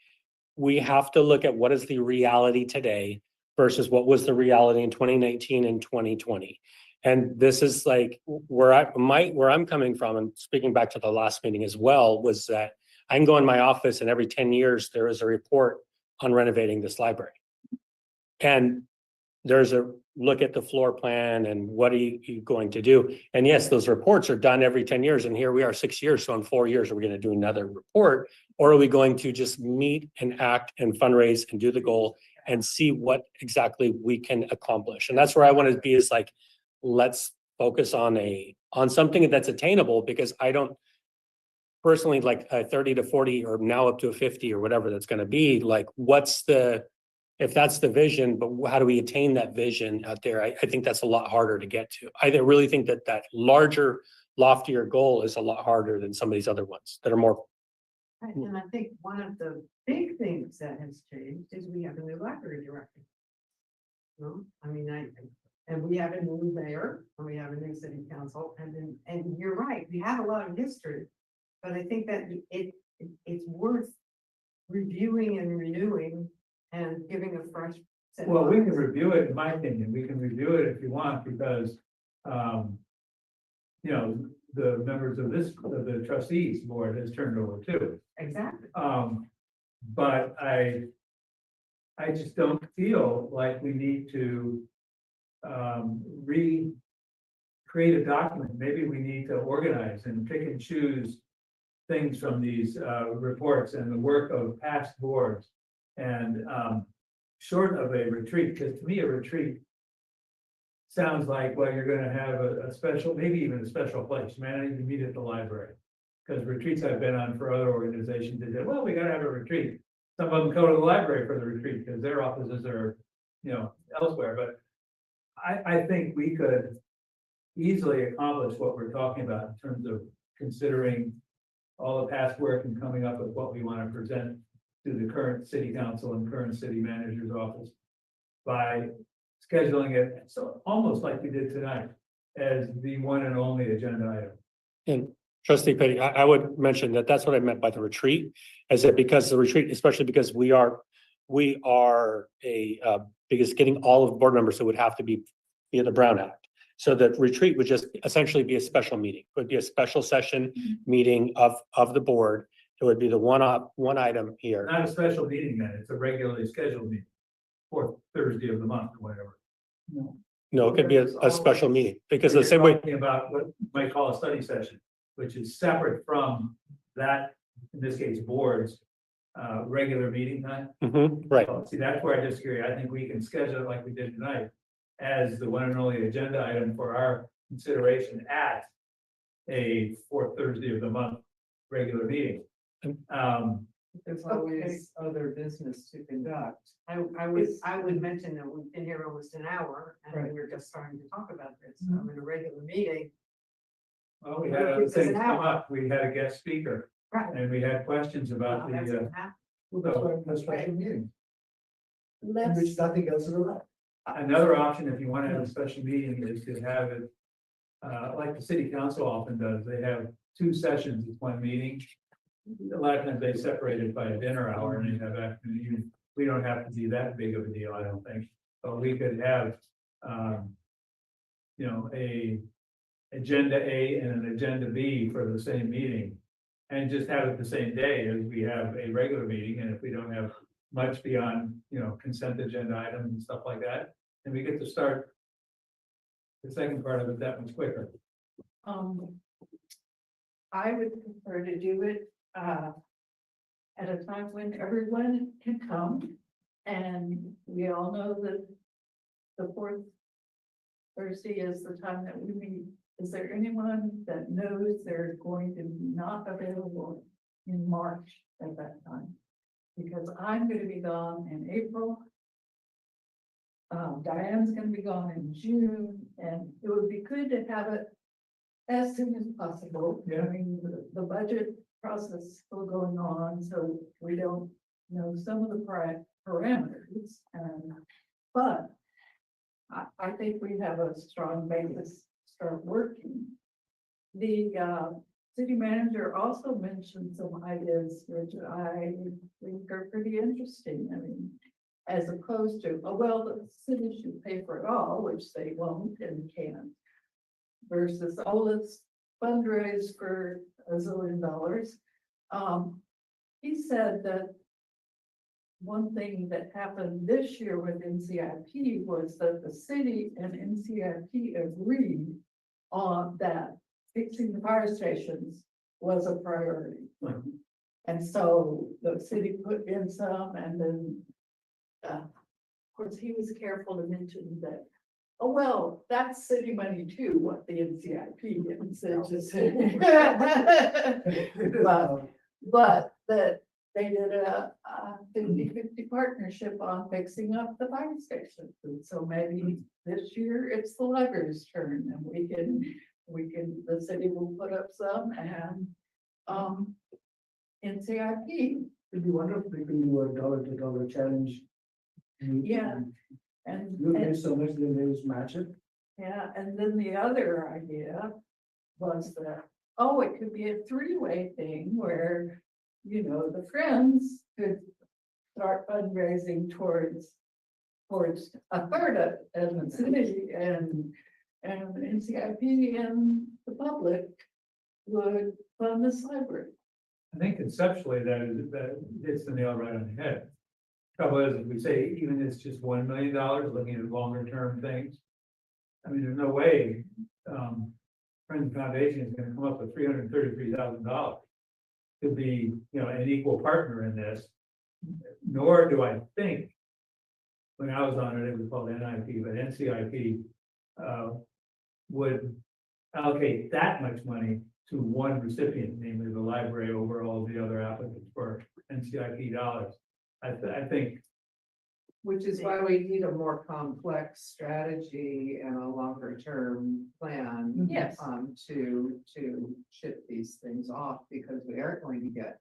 we have to look at what is the reality today versus what was the reality in 2019 and 2020. And this is like where I'm coming from, and speaking back to the last meeting as well, was that I can go in my office and every 10 years, there is a report on renovating this library. And there's a look at the floor plan and what are you going to do? And yes, those reports are done every 10 years. And here we are 6 years. So in 4 years, are we going to do another report? Or are we going to just meet and act and fundraise and do the goal and see what exactly we can accomplish? And that's where I want to be, is like, let's focus on something that's attainable, because I don't personally like a 30 to 40 or now up to a 50 or whatever that's going to be. Like, if that's the vision, but how do we attain that vision out there? I think that's a lot harder to get to. I really think that larger, loftier goal is a lot harder than some of these other ones that are more. Right, and I think one of the big things that has changed is we have a new library director. No, I mean, and we have a new mayor, and we have a new city council, and you're right, we have a lot of history. But I think that it's worth reviewing and renewing and giving a fresh set. Well, we can review it, in my opinion, we can review it if you want, because, the members of the trustees board has turned over too. Exactly. But I just don't feel like we need to create a document. Maybe we need to organize and pick and choose things from these reports and the work of past boards. And short of a retreat, because to me, a retreat sounds like, well, you're gonna have a special, maybe even a special place. Man, I need to meet at the library. Because retreats I've been on for other organizations, they said, well, we gotta have a retreat. Some of them go to the library for the retreat because their offices are, elsewhere. But I think we could easily accomplish what we're talking about in terms of considering all the past work and coming up with what we want to present to the current city council and current city manager's office by scheduling it, so almost like we did tonight, as the one and only agenda item. And trustee Petty, I would mention that that's what I meant by the retreat, is that because the retreat, especially because we are because getting all of the board members, it would have to be via the Brown Act. So the retreat would just essentially be a special meeting, it would be a special session meeting of the board. It would be the one item here. Not a special meeting then, it's a regularly scheduled meeting, fourth Thursday of the month or whatever. No, it could be a special meeting, because the We're same way, talking about what you might call a study session, which is separate from that, in this case, board's regular meeting time. right, So, see, that's where I disagree. I think we can schedule it like we did tonight as the one and only agenda item for our consideration at a fourth Thursday of the month regular meeting. There's always other business to conduct. I would mention that we've been here almost an hour and we're just starting to talk about this. I'm in a regular meeting. Well, we had other things come up. We had a guest speaker Right. and we had questions about That's the, what happened. Well, that's why I'm a special meeting, in Let's, which nothing else is allowed. another option, if you want to have a special meeting, is to have it like the city council often does. They have two sessions at one meeting. A lot of times they separate it by a dinner hour and they have afternoon. We don't have to be that big of a deal, I don't think. But we could have, a agenda A and an agenda B for the same meeting. And just have it the same day as we have a regular meeting. And if we don't have much beyond, consent agenda items and stuff like that, then we get to start the second part of it that much quicker. I would prefer to do it, at a time when everyone can come. And we all know that the fourth Thursday is the time that we meet. Is there anyone that knows they're going to be not available in March at that time? Because I'm gonna be gone in April. Diane's gonna be gone in June, and it would be good to have it as soon as possible. Yeah. I mean, the budget process is still going on, so we don't know some of the parameters, but I think we have a strong basis to start working. The city manager also mentioned some ideas which I think are pretty interesting. I mean, as opposed to, the city should pay for it all, which they won't and can't. Versus, let's fundraise for $1 zillion. He said that one thing that happened this year with NCIP was that the city and NCIP agreed on that fixing the fire stations was a priority. And so the city put in some, and then, of course, he was careful to mention that, that's city money too, what the NCIP didn't say, just but that they did a 50-50 partnership on fixing up the fire station. And so maybe this year it's the library's turn, and the city will put up some, and NCIP. It'd be wonderful if we can do a dollar-to-dollar challenge. Yeah. And You raise so much, then they just match it. yeah, and then the other idea was that, it could be a three-way thing where, the friends could start fundraising towards a third of the city, and NCIP and the public would fund this library. I think conceptually that hits the nail right on the head. Trouble is, if we say even it's just $1 million, looking at longer term things. I mean, there's no way, Friends Foundation is gonna come up with $333,000 to be, an equal partner in this. Nor do I think, when I was on it, it was called NIP, but NCIP, would allocate that much money to one recipient, namely the library, over all the other applicants for NCIP dollars. I think Which is why we need a more complex strategy and a longer term plan. Yes. To ship these things off, because we are going to get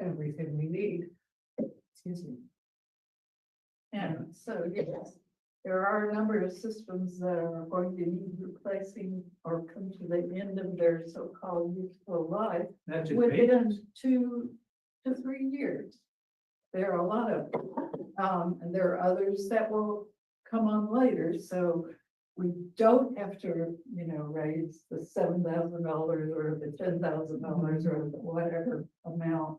everything we need. Excuse me. And so, yes, there are a number of systems that are going to need replacing or come to the end of their so-called useful life That's just within maintenance. 2 to 3 years. There are a lot of, and there are others that will come on later, so we don't have to, raise the $7,000 or the $10,000 or the whatever amount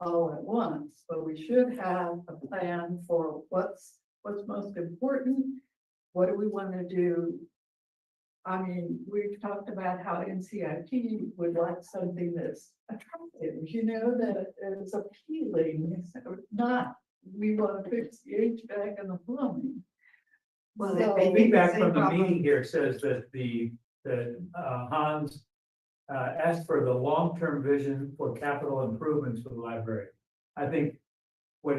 all at once, but we should have a plan for what's most important. What do we want to do? I mean, we've talked about how NCIP would like something that's attractive, that is appealing. It's not, we want to fix the HVAC and the plumbing. Well, So- they- Feedback Same from the problem. meeting here says that Hans asked for the long-term vision for capital improvements for the library. I think what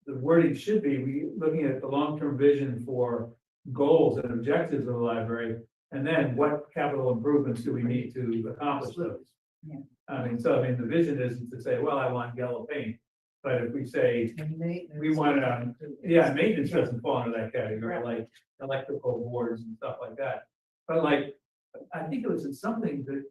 the wording should be, we looking at the long-term vision for goals and objectives of the library, and then what capital improvements do we need to accomplish those? Yeah. The vision isn't to say, well, I want yellow paint, but if we say, we want maintenance doesn't fall into that category, like electrical boards and stuff like that. But like, I think it was in something that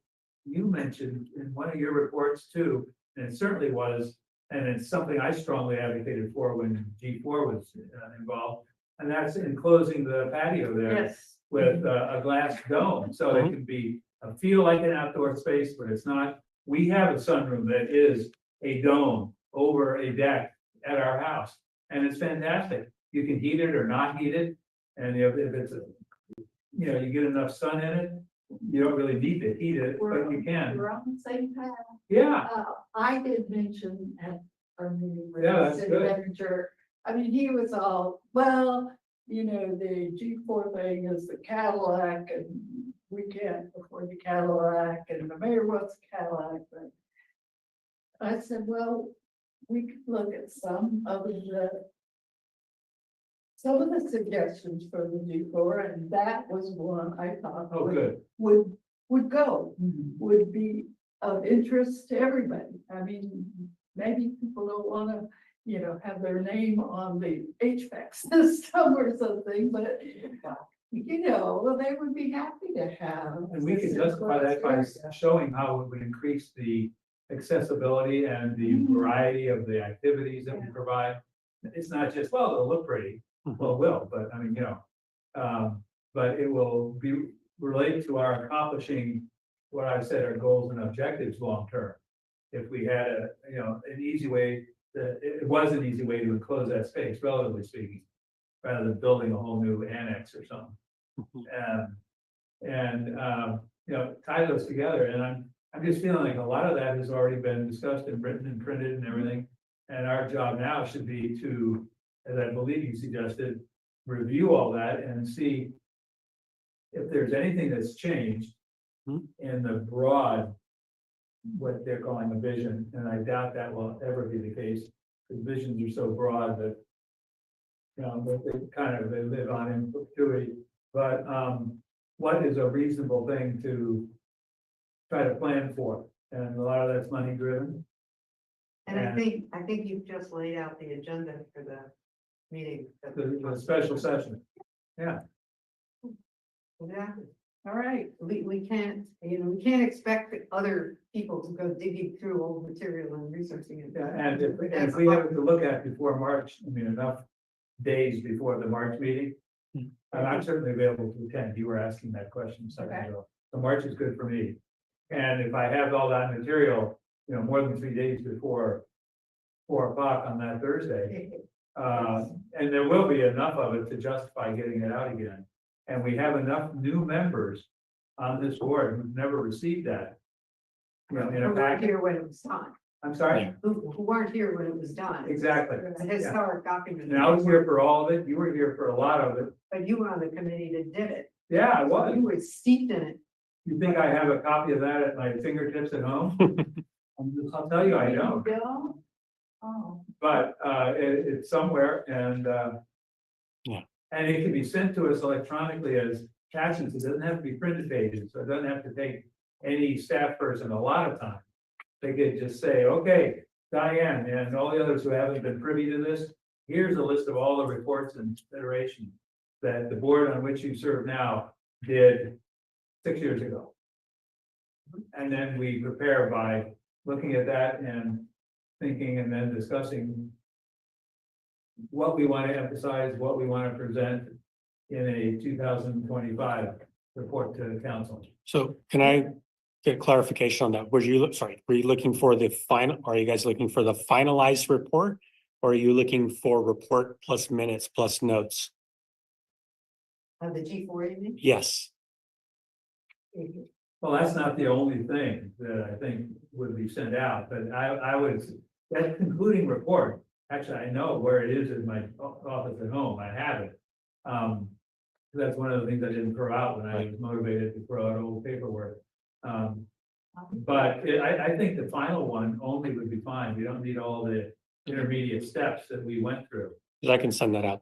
you mentioned in one of your reports too, and it certainly was, and it's something I strongly advocated for when G4 was involved, and that's enclosing the patio there Yes. with a glass dome, so it can be, feel like an outdoor space, but it's not. We have a sunroom that is a dome over a deck at our house, and it's fantastic. You can heat it or not heat it, and if it's you get enough sun in it, you don't really need to heat it, but you can. We're on the same path. Yeah, I did mention at our meeting with Yeah, the that's city good. manager, I mean, he was all, well, the G4 thing is the Cadillac and we can't afford the Cadillac and the mayor wants a Cadillac, but I said, well, we could look at some of the suggestions for the G4, and that was one I thought oh, good. would go, would be of interest to everybody. I mean, maybe people don't want to, have their name on the HVAC system or something, but they would be happy to have. And we can justify that by showing how it would increase the accessibility and the variety of the activities that we provide. It's not just, well, it'll look pretty, well, it will, but but it will be related to our accomplishing what I've said are goals and objectives long-term. If we had an easy way, it was an easy way to enclose that space, relatively speaking, rather than building a whole new annex or something. Tie those together, and I'm just feeling like a lot of that has already been discussed and written and printed and everything. And our job now should be to, as I believe you suggested, review all that and see if there's anything that's changed in the broad, what they're calling a vision, and I doubt that will ever be the case, because visions are so broad that that they live on in perpetuity. But what is a reasonable thing to try to plan for? And a lot of that's money driven. And I think you've just laid out the agenda for the meeting. The special session. Yeah, Exactly. All right, We can't, we can't expect other people to go digging through old material and researching it. and if we have it to look at before March, enough days before the March meeting, and I'm certainly available to attend. You were asking that question a second ago. So March is good for me. And if I have all that material, more than 3 days before 4 o'clock on that Thursday, and there will be enough of it to justify getting it out again. And we have enough new members on this board who've never received that. In Who a weren't packet. here when it was done, I'm sorry, who weren't here when it was done. exactly. It's a historic document. And I was here for all of it. You were here for a lot of it. But you were on the committee that did it. Yeah, I was. You were steeped in it. You think I have a copy of that at my fingertips at home? I'll tell you, I don't. Oh. But it's somewhere and Yeah. and it can be sent to us electronically as attachments. It doesn't have to be printed pages, so it doesn't have to take any staff person a lot of time. They could just say, okay, Diane and all the others who haven't been privy to this, here's a list of all the reports and federations that the board on which you serve now did 6 years ago. And then we prepare by looking at that and thinking and then discussing what we want to emphasize, what we want to present in a 2025 report to the council. So can I get clarification on that? Were you looking for the final, are you guys looking for the finalized report? Or are you looking for report plus minutes plus notes? The G4, you mean? Yes, Well, that's not the only thing that I think would be sent out, but I would, that concluding report, actually, I know where it is in my office at home, I have it. That's one of the things I didn't throw out when I was motivated to throw out old paperwork. But I think the final one only would be fine, we don't need all the intermediate steps that we went through. I can send that out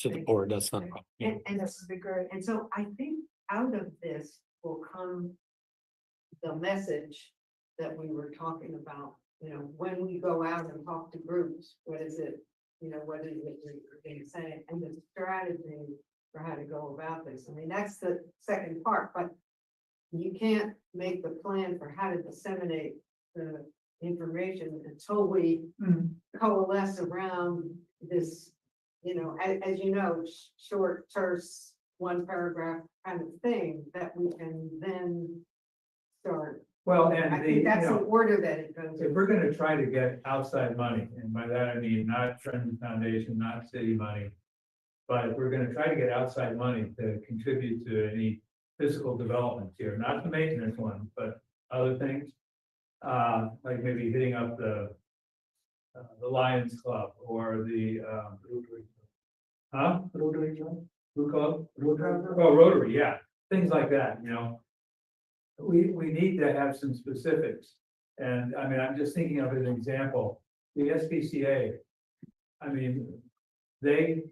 to the board, that's not a problem. Yeah. And this is great. And so I think out of this will come the message that we were talking about, when we go out and talk to groups, what is it we're going to say, and the strategy for how to go about this. I mean, that's the second part, but you can't make the plan for how to disseminate the information until we coalesce around this, as you know, short, terse, one paragraph kind of thing that we can then start. Well, I and think that's the order that it goes if in. we're gonna try to get outside money, and by that I mean not Friends Foundation, not city money. But if we're gonna try to get outside money to contribute to any physical developments here, not the maintenance ones, but other things. Like maybe hitting up the Lions Club or the, Rotary Club? Who club? Oh, Rotary, yeah, things like that, We need to have some specifics. And I mean, I'm just thinking of an example, the SPCA. I mean, they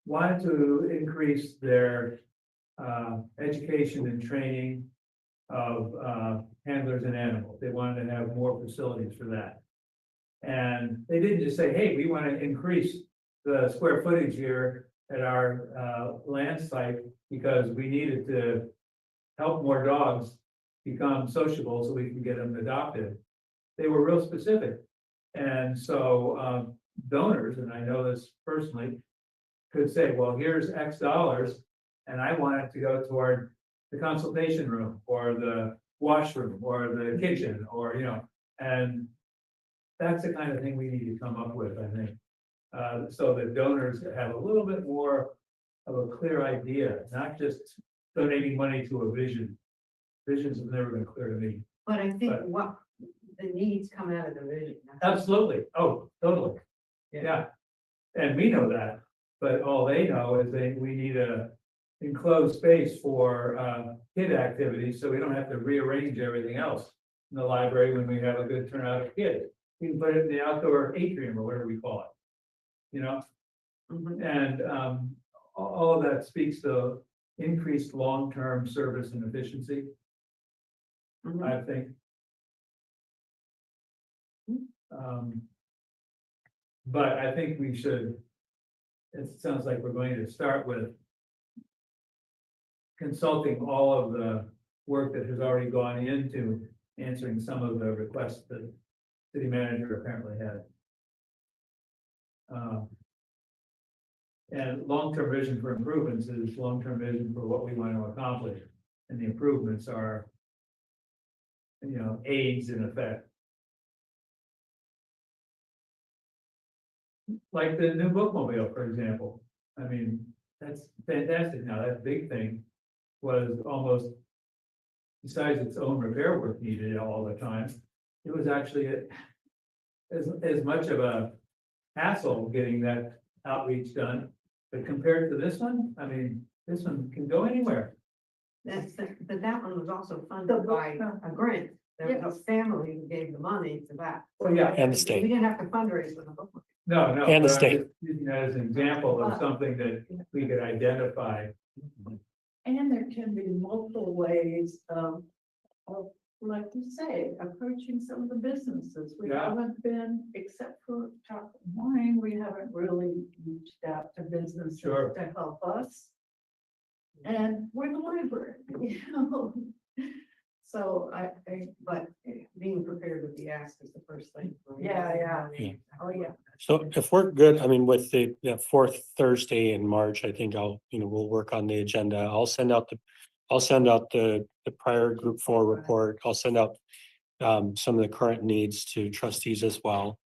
wanted to increase their education and training of handlers and animals. They wanted to have more facilities for that. And they didn't just say, hey, we want to increase the square footage here at our land site because we needed to help more dogs become sociable so we can get them adopted. They were real specific. And so donors, and I know this personally, could say, well, here's X dollars, and I want it to go toward the consultation room or the washroom or the kitchen or, and that's the kind of thing we need to come up with, I think. So that donors have a little bit more of a clear idea, not just donating money to a vision. Visions have never been clear to me. But I think But- what the needs come out of the vision. Absolutely. Oh, totally. Yeah. And we know that, but all they know is we need a enclosed space for kid activities, so we don't have to rearrange everything else in the library when we have a good turnout of kids. We can put it in the outdoor atrium or whatever we call it. Mhm. And all of that speaks to increased long-term service and efficiency, Mhm. I think. But I think we should, it sounds like we're going to start with consulting all of the work that has already gone into answering some of the requests that city manager apparently had. And long-term vision for improvements is long-term vision for what we want to accomplish. And the improvements are, aids in effect. Like the new bookmobile, for example. I mean, that's fantastic. Now, that big thing was almost, besides its own repair work needed all the time, it was actually as much of a hassle getting that outreach done. But compared to this one, I mean, this one can go anywhere. But that one was also funded by a grant There was a family who gave the money to that. Well, yeah, And the We state. didn't have to fundraise for the book. no, no. And the but I'm state. just using that as an example of something that we could identify. And there can be multiple ways like you say, approaching some of the businesses. We Yeah. haven't been, except for chocolate and wine, we haven't really reached out to businesses Sure. to help us. And we're the library, you know? So I think, But being prepared with the ask is the first thing. Yeah. Yeah. oh, yeah. So if we're good, I mean, with the fourth Thursday in March, I think we'll work on the agenda. I'll send out the prior group 4 report. I'll send out some of the current needs to trustees as well.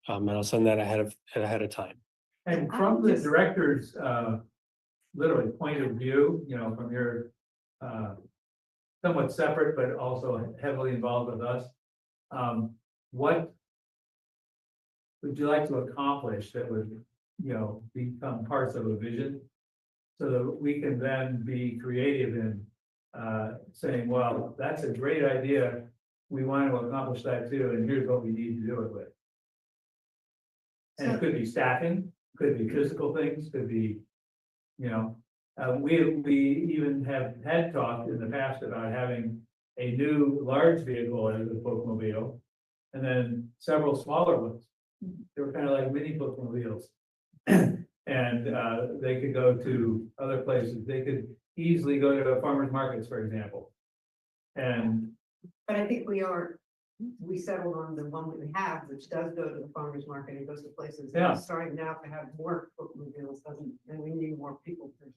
And I'll send that ahead of time. And from the director's, literally point of view, from your, somewhat separate, but also heavily involved with us. What would you like to accomplish that would, become parts of a vision? So that we can then be creative in, saying, well, that's a great idea. We want to accomplish that too, and here's what we need to do it with. And it could be staffing, could be physical things, could be, we even have had talked in the past about having a new large vehicle as a bookmobile. And then several smaller ones. They were kind of like mini bookmobiles. And they could go to other places. They could easily go to farmers markets, for example. And But I think we settled on the one that we have, which does go to the farmer's market and goes to places. And Yeah. it's starting now to have more bookmobiles, and we need more people to.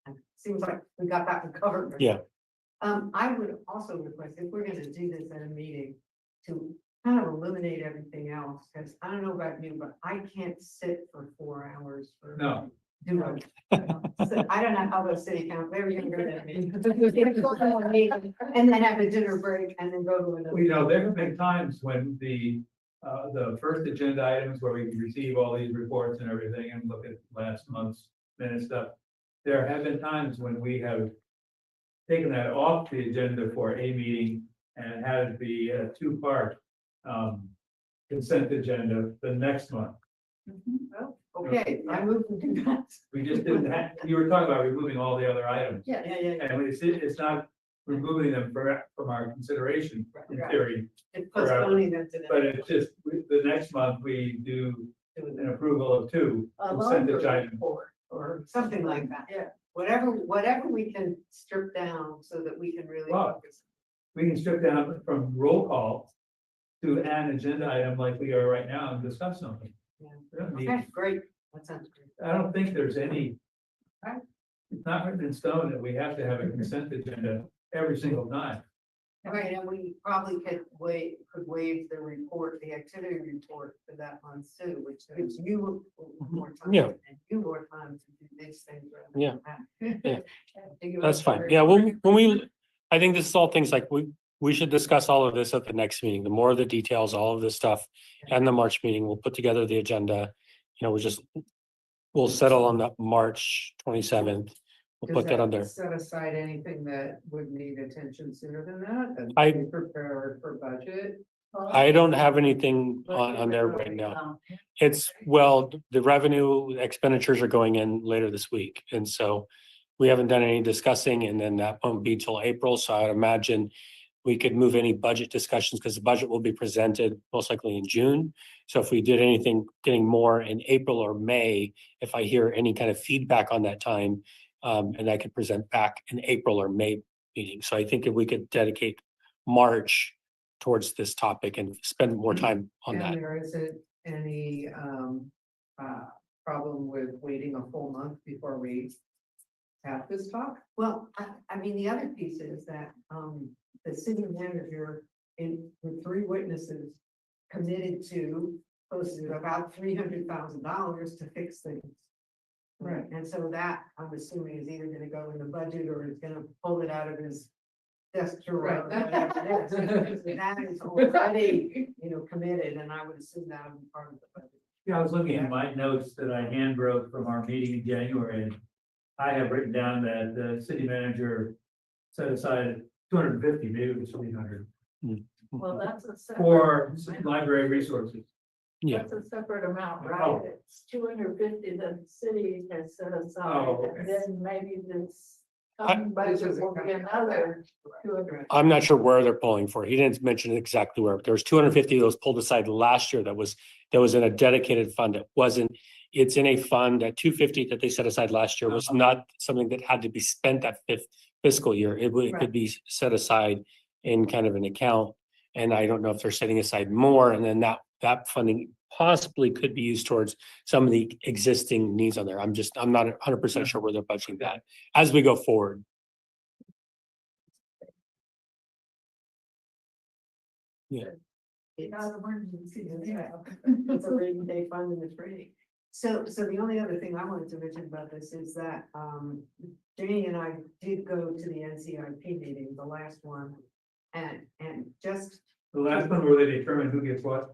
And it seems like we got that one covered. Yeah. I would also request, if we're gonna do this at a meeting, to kind of eliminate everything else, because I don't know about you, but I can't sit for 4 hours for. No. Do it. So I don't know how those city count, they're younger than me. And then have a dinner break and then go to another. Well, there have been times when the first agenda items where we can receive all these reports and everything and look at last month's minute stuff. There have been times when we have taken that off the agenda for a meeting and had it be a 2-part consent agenda the next month. Well, okay, I move to do that. We just didn't have, you were talking about removing all the other items. Yeah. And it's not removing them from our consideration in Right. theory, It's postponing them to but the. it's just, the next month we do an approval of 2 A consent longer items. report. Or something like that. Yeah. Whatever we can strip down so that we can really Wow. focus. We can strip down from roll call to an agenda item like we are right now and discuss something. Yeah. We don't need- Okay, great. That sounds great. I don't think there's any. It's not written in stone that we have to have a consent agenda every single time. Right, and we probably could waive the report, the activity report for that month too, which gives you more time. Yeah. And you more time to do these things. rather Yeah. than that. Figure That's out fine. where- Yeah, I think this is all things like we should discuss all of this at the next meeting. The more of the details, all of this stuff, and the March meeting, we'll put together the agenda. We'll settle on the March 27th. We'll put that on there. Set aside anything that would need attention sooner than that, and I- be prepared for budget. I don't have anything on there right now. The revenue expenditures are going in later this week, and so we haven't done any discussing, and then that won't be till April, so I'd imagine we could move any budget discussions, because the budget will be presented most likely in June. So if we did anything, getting more in April or May, if I hear any kind of feedback on that time, and I could present back in April or May meeting. So I think if we could dedicate March towards this topic and spend more time on And that. there isn't any problem with waiting a full month before we have this talk? Well, I mean, the other piece is that, the city manager with 3 witnesses committed to close to about $300,000 to fix things. Right. And so that, I'm assuming, is either gonna go in the budget or is gonna pull it out of his desk drawer. or Right. whatever it is. That is already, committed, and I would assume that would be part of the budget. Yeah, I was looking at my notes that I hand wrote from our meeting in January, and I have written down that the city manager set aside 250, maybe it was 300, Well, that's a separate. for library resources. Yeah, That's a separate amount, Oh. right? It's 250 that the city has set aside, Oh, and okay. then maybe this I- coming budget will be another 200. I'm not sure where they're pulling for. He didn't mention exactly where. There was 250 that was pulled aside last year that was in a dedicated fund. It wasn't, it's in a fund. That 250 that they set aside last year was not something that had to be spent that fifth fiscal year. It would, it could be set aside in kind of an account. And I don't know if they're setting aside more, and then that funding possibly could be used towards some of the existing needs on there. I'm not 100% sure where they're budgeting that as we go forward. Not emergency, yeah. It's a rainy day fund and it's raining. So the only other thing I wanted to mention about this is that, Janie and I did go to the NCIP meeting, the last one. And just, The last one where they determined who gets what.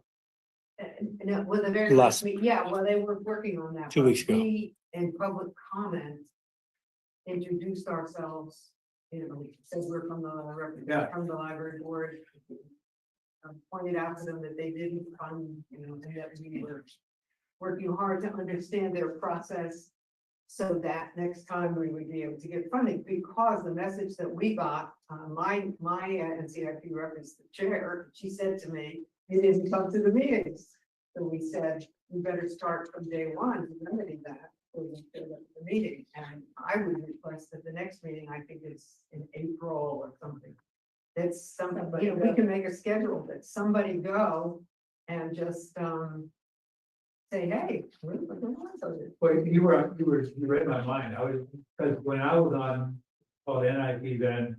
no, well, the very Last- last meeting, yeah, well, they were working on that. 2 weeks ago. We, in public comment, introduced ourselves, said we're from the, Yeah. from the library board. Pointed out to them that they didn't fund, and that we were working hard to understand their process. So that next time we would be able to get funding, because the message that we got, my NCIP rep is the chair, she said to me, you didn't come to the meetings. So we said, we better start from day one to remedy that. So we showed up at the meeting, and I would request that the next meeting, I think it's in April or something. That's somebody, we can make a schedule that somebody go and just, say, hey. we're looking for this. Well, you read my mind. Because when I was on, called NIP then,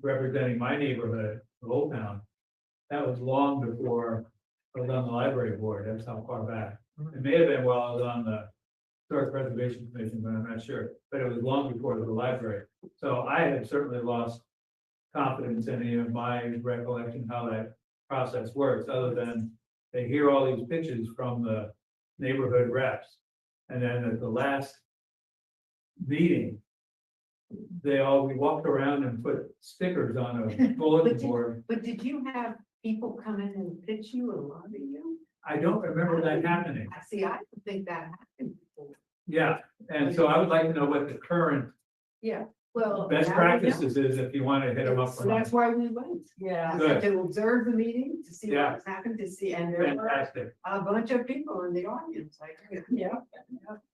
representing my neighborhood, Old Town, that was long before I was on the library board. That's how far back. It may have been while I was on the Historic Preservation Commission, but I'm not sure. But it was long before the library. So I had certainly lost confidence in any of my recollection how that process works, other than they hear all these pitches from the neighborhood reps. And then at the last meeting, we walked around and put stickers on a bulletin board. But did you have people come in and pitch you or lobby you? I don't remember that happening. See, I don't think that happened before. Yeah, and so I would like to know what the current Yeah, well. best now we know. practices is if you want to hit them up. So that's why we went. Yeah. Good. To observe the meeting, to see Yeah. what's happened, to see, and there were Fantastic. a bunch of people in the audience, like. Yeah,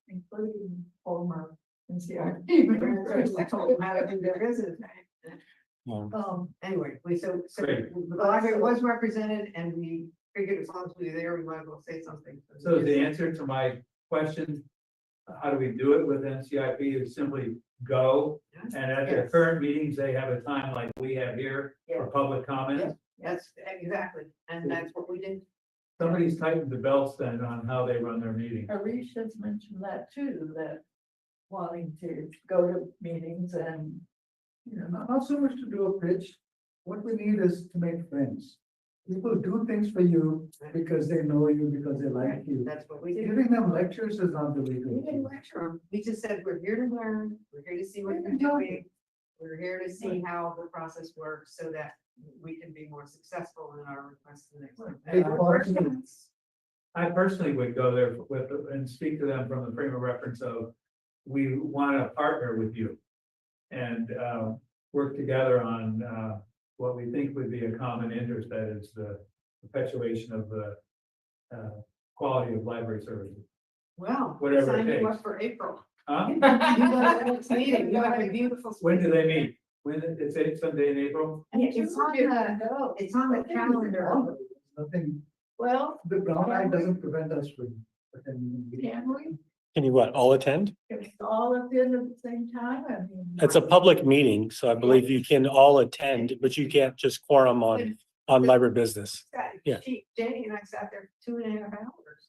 including former NCIP. I told them how to do their business. Anyway, so Great. the library was represented, and we figured as long as we were there, we might as well say something. So is the answer to my question, how do we do it with NCIP, is simply go, and at their Yes. current meetings, they have a time like we have here for public comment. That's exactly, and that's what we did. Somebody's tightened the belts then on how they run their meeting. Harish has mentioned that too, that wanting to go to meetings and. Not so much to do a pitch. What we need is to make friends. People do things for you because they know you, because they like you. That's what we did. Giving them lectures is not the way to We didn't do it. lecture them. We just said, we're here to learn, we're here to see what you're doing. We're here to see how the process works so that we can be more successful in our requests the next time. Big part. I personally would go there with, and speak to them from the frame of reference of, we want to partner with you. And work together on what we think would be a common interest, that is the perpetuation of the quality of library services. Well, Whatever it sign you takes. up for April. Huh? You go to the next meeting, you have a beautiful. When do they meet? It's Sunday in April? It's on the calendar. Nothing, Well, the brown eye doesn't prevent us from attending. the meeting. can we, Can you what, all attend? if all of it at the same time, I mean. It's a public meeting, so I believe you can all attend, but you can't just quorum on library business. Yeah. Jenny and I sat there 2.5 hours.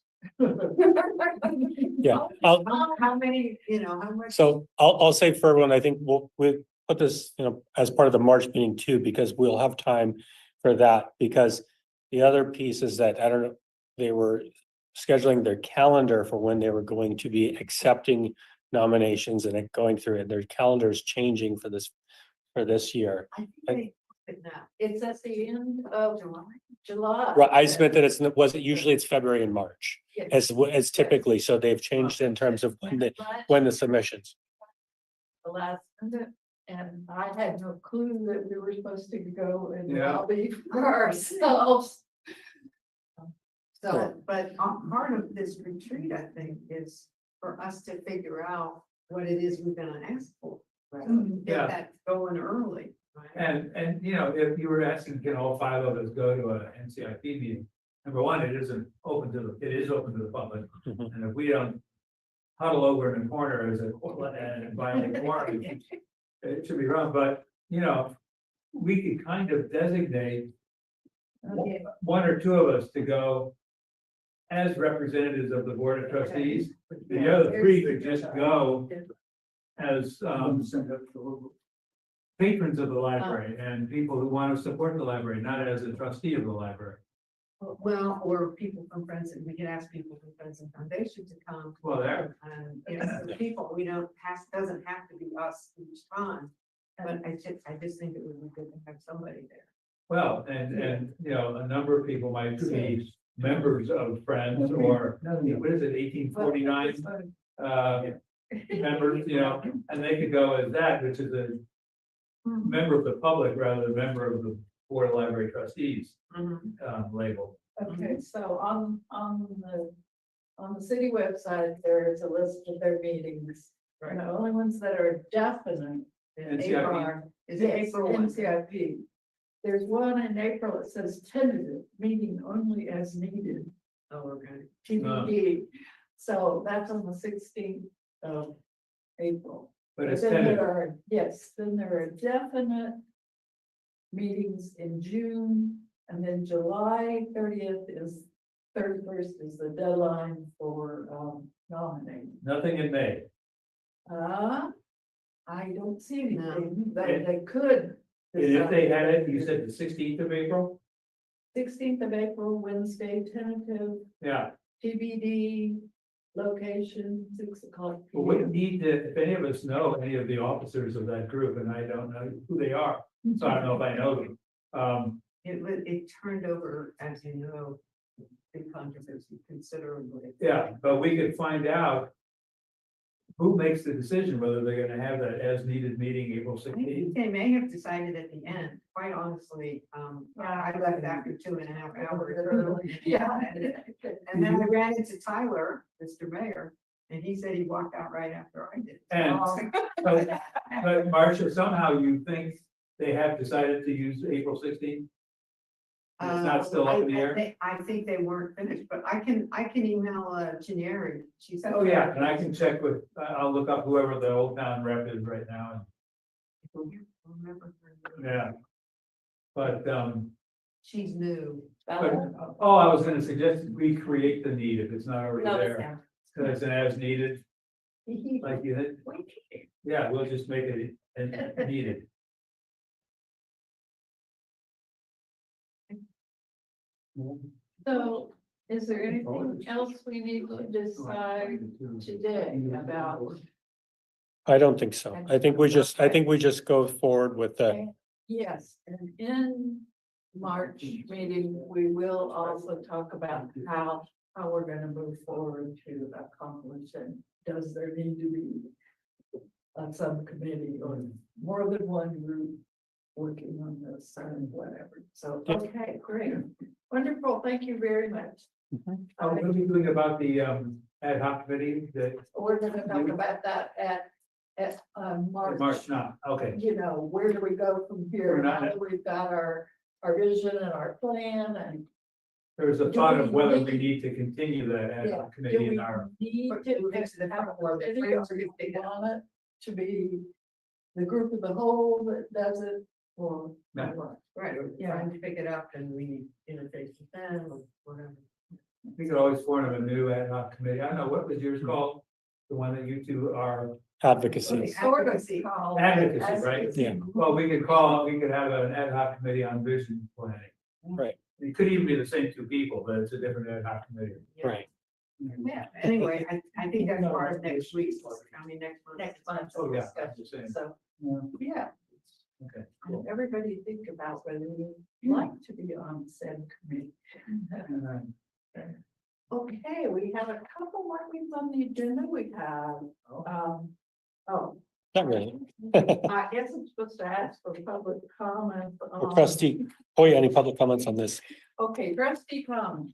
Yeah, How many, how much? so I'll say for everyone, I think we'll put this, as part of the March meeting too, because we'll have time for that, because the other piece is that, I don't know, they were scheduling their calendar for when they were going to be accepting nominations and it going through it. Their calendar is changing for this year. I think No, It's at the end of July. Right, I just meant that it's, wasn't, usually it's February and March, Yes. as typically, so they've changed in terms of when the submissions. The last, and I had no clue that we were supposed to go and Yeah. lobby for ourselves. so, but part of this retreat, I think, is for us to figure out what it is we're gonna ask for. Mhm. Yeah. Get that going early, right? And, you know, if you were asking, can all five of us go to a NCIP meeting? Number one, it is open to the public, Mhm. and if we don't huddle over in a corner as a, and violate quorum, it should be wrong, but, you know, we could kind of designate Okay. one or two of us to go as representatives of the Board of Trustees. The other three could just go as, patrons of the library and people who want to support the library, not as a trustee of the library. Well, or people from Friends, and we can ask people from Friends and Foundation to come. Well, there. And, you know, the people, we don't doesn't have to be us each time. But I just think it would be good to have somebody there. Well, and, you know, a number of people might be members of Friends or, what is it, 1849? Members, you know, and they could go as that, which is a member of the public rather than member of the Board of Library Trustees, label. Okay, so on the city website, there is a list of their meetings. Right. The only ones that are definite in NCIP. April are, Is it yes, April one? NCIP. There's one in April that says tentative, meeting only as needed, Oh, okay. TBD. So that's on the 16th of April. But it's Then there tentative. are, yes, then there are definite meetings in June, and then July 31st is the deadline for nominating. Nothing in May. I don't see anything, No. but they could. And if they had it, you said the 16th of April? 16th of April, Wednesday, tentative, Yeah. TBD, location, 6 o'clock. Well, we need to, if any of us know any of the officers of that group, and I don't know who they are, so I don't know if I know them. It turned over, as you know, big controversy considerably. Yeah, but we could find out who makes the decision, whether they're gonna have that as needed meeting April I think 16th. they may have decided at the end, quite honestly, I left after 2.5 hours. Yeah. And then I ran into Tyler, Mr. Mayor, and he said he walked out right after I did. And- But Marcia, somehow you think they have decided to use April 16th? It's not still up in the air? I think they weren't finished, but I can email Janeri. She said. Oh, yeah, and I can check with, I'll look up whoever the Old Town rep is right now. Remember her name. Yeah. But, She's new. but, oh, I was gonna suggest we create the need if it's not already No, there. So it's an as needed, like you did. Yeah, we'll just make it needed. So is there anything else we need to decide today about? I don't think so. I think we just go forward with the, Yes, and in March meeting, we will also talk about how we're gonna move forward to accomplish it. Does there need to be a subcommittee or more than one group working on this or whatever? So, okay, great, wonderful, thank you very much. What are we doing about the ad hoc committee that We're gonna talk about that at March March. not, okay. You know, where do we go from here? We're not- Now that we've got our vision and our plan and. There was a thought of whether we need to continue that ad Yeah, hoc do committee we in our, need But to move it to the have front or the committee, friends or or do we the- want it to be the group of the whole that does it, or No. what? Right, or Yeah. trying to pick it up and we interface with them or whatever. we could always form a new ad hoc committee. I don't know, what was yours called? The one that you two are, advocacy. Sort of Advocacy. called Advocacy, right? advocacy. Yeah. well, we could have an ad hoc committee on vision planning. Right. It could even be the same two people, but it's a different ad hoc committee. Right. Yeah, anyway, I think that's part of next week, next month. Next month. Oh, yeah, discussion. that's the same. So, Yeah. yeah, Okay. And everybody think about whether you like to be on said committee. Okay, we have a couple more things on the agenda. We have, oh, Not really. I guess I'm supposed to ask for public comment. Well, Trustee, oh yeah, any public comments on this? Okay, trustee comment.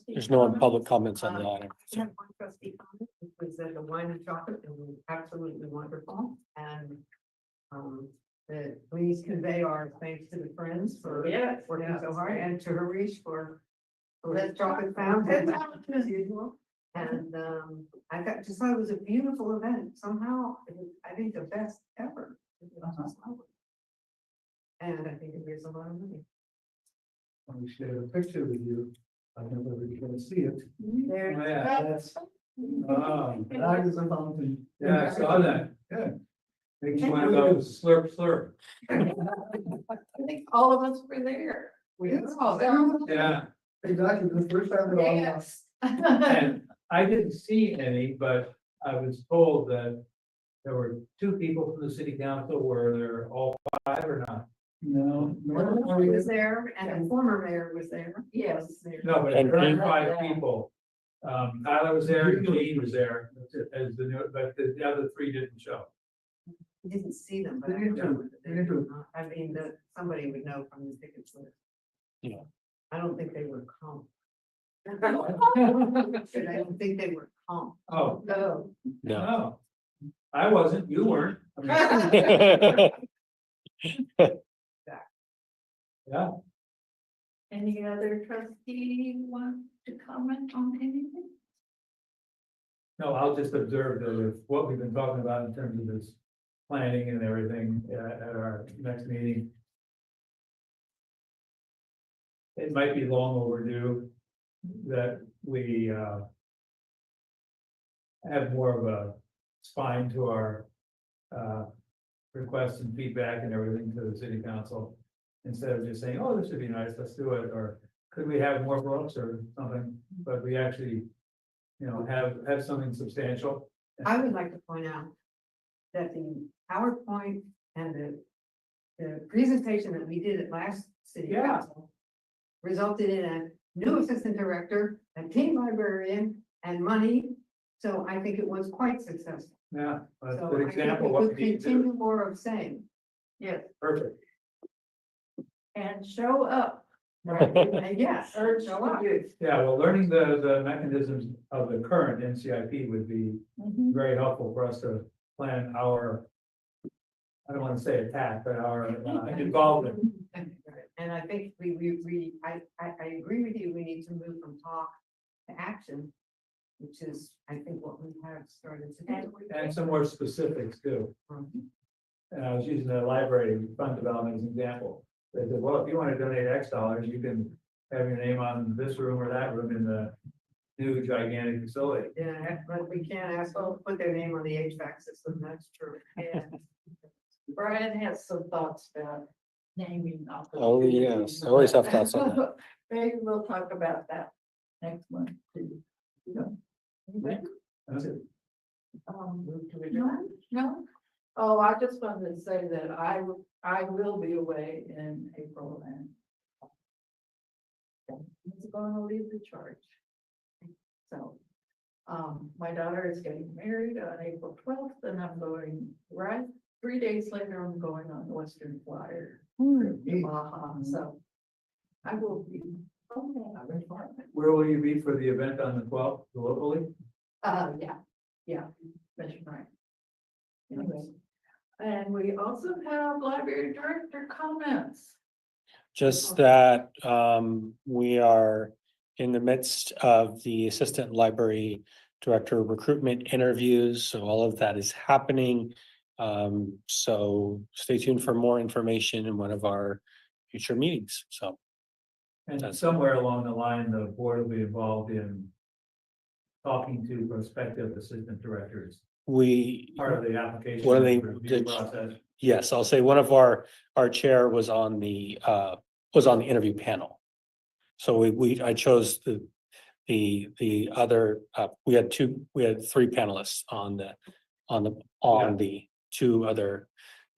There's no public comments on the item. I have one trustee comment, which was that the wine and chocolate was absolutely wonderful, and please convey our thanks to the friends for Yes, working so hard, and to Harish for that chocolate fountain as usual. And I just thought it was a beautiful event. Somehow, I think the best ever. And I think it gives a lot of money. We shared a picture with you. I don't know if you can see it. There. Oh, yeah, That's, Oh, that is a fountain. yeah, I saw that. Yeah. Makes you want to go slurp, slurp. I think all of us were there. We Yes. all there. Yeah, Exactly, the first time that all. Yes. and I didn't see any, but I was told that there were 2 people from the city council. Were there all 5 or not? No, Mayor no. was there, and the former mayor was there. Yes. No, but And there Jean- were 5 people. Tyler was there, and Jean was there as the new, but the other 3 didn't show. Didn't see them, but I They need to, know that they they need to. were not. I mean, that somebody would know from the tickets list. Yeah. I don't think they were calm. I don't think they were calm. Oh, No. No. no. I wasn't, you weren't. I mean, Yeah, Any other trustee want to comment on anything? no, I'll just observe that what we've been talking about in terms of this planning and everything at our next meeting. It might be long overdue that we have more of a spine to our requests and feedback and everything to the city council. Instead of just saying, oh, this would be nice, let's do it, or could we have more books or something, but we actually, have something substantial. I would like to point out that the PowerPoint and the presentation that we did at last city Yeah. council resulted in a new assistant director, a team librarian, and money. So I think it was quite successful. Yeah, that's a So good I think example of we what could we need to do. continue more of same. Yes, Perfect. and show up. And yes, Urge show up. Yeah, well, learning the mechanisms of the current NCIP would be Mhm. very helpful for us to plan our, I don't want to say attack, but our involvement. And I think I agree with you, we need to move from talk to action, which is, I think, what we have started to do. And some more specifics too. Mhm. And I was using the library fund development as an example. They said, well, if you want to donate X dollars, you can have your name on this room or that room in the new gigantic facility. Yeah, but we can't ask them to put their name on the HVAC system, that's true. Yeah. Brian has some thoughts about naming. Oh, yes, I always have thoughts on that. Maybe we'll talk about that next month too. That's it. No. Oh, I just wanted to say that I will be away in April and it's going to lead the charge. So, my daughter is getting married on April 12th and I'm going, right, 3 days later, I'm going on Western Flyer. trip to Baja, so I will be. Where will you be for the event on the 12th locally? Yeah, that's right. Anyway, and we also have library director comments. Just that we are in the midst of the assistant library director recruitment interviews, so all of that is happening. So stay tuned for more information in one of our future meetings. So And somewhere along the line, the board will be involved in talking to prospective assistant directors, we, part of the application What are they- review process. yes, I'll say one of our chair was on the interview panel. So I chose the other, we had 3 panelists on the two other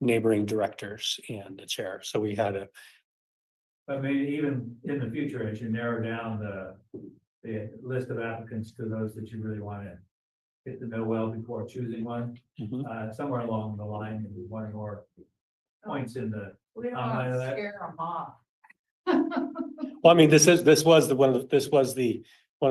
neighboring directors and the chair. So we had a, I mean, even in the future, as you narrow down the list of applicants to those that you really want to get to know well before choosing one, somewhere along the line, maybe one or more points in the. We don't Online want of to that. scare them off. well, I mean, this was one of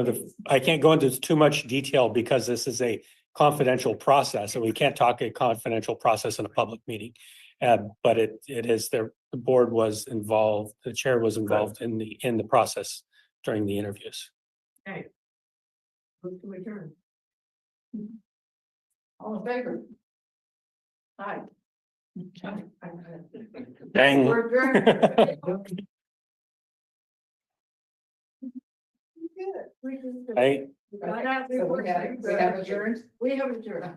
the, I can't go into too much detail because this is a confidential process and we can't talk a confidential process in a public meeting. But it is, the board was involved, the chair was involved in the process during the interviews. Move to adjourn. All in favor? Aye. Dang. We're adjourned. Good. We just- I, Got out So before we have six. adjourned? We have adjourned.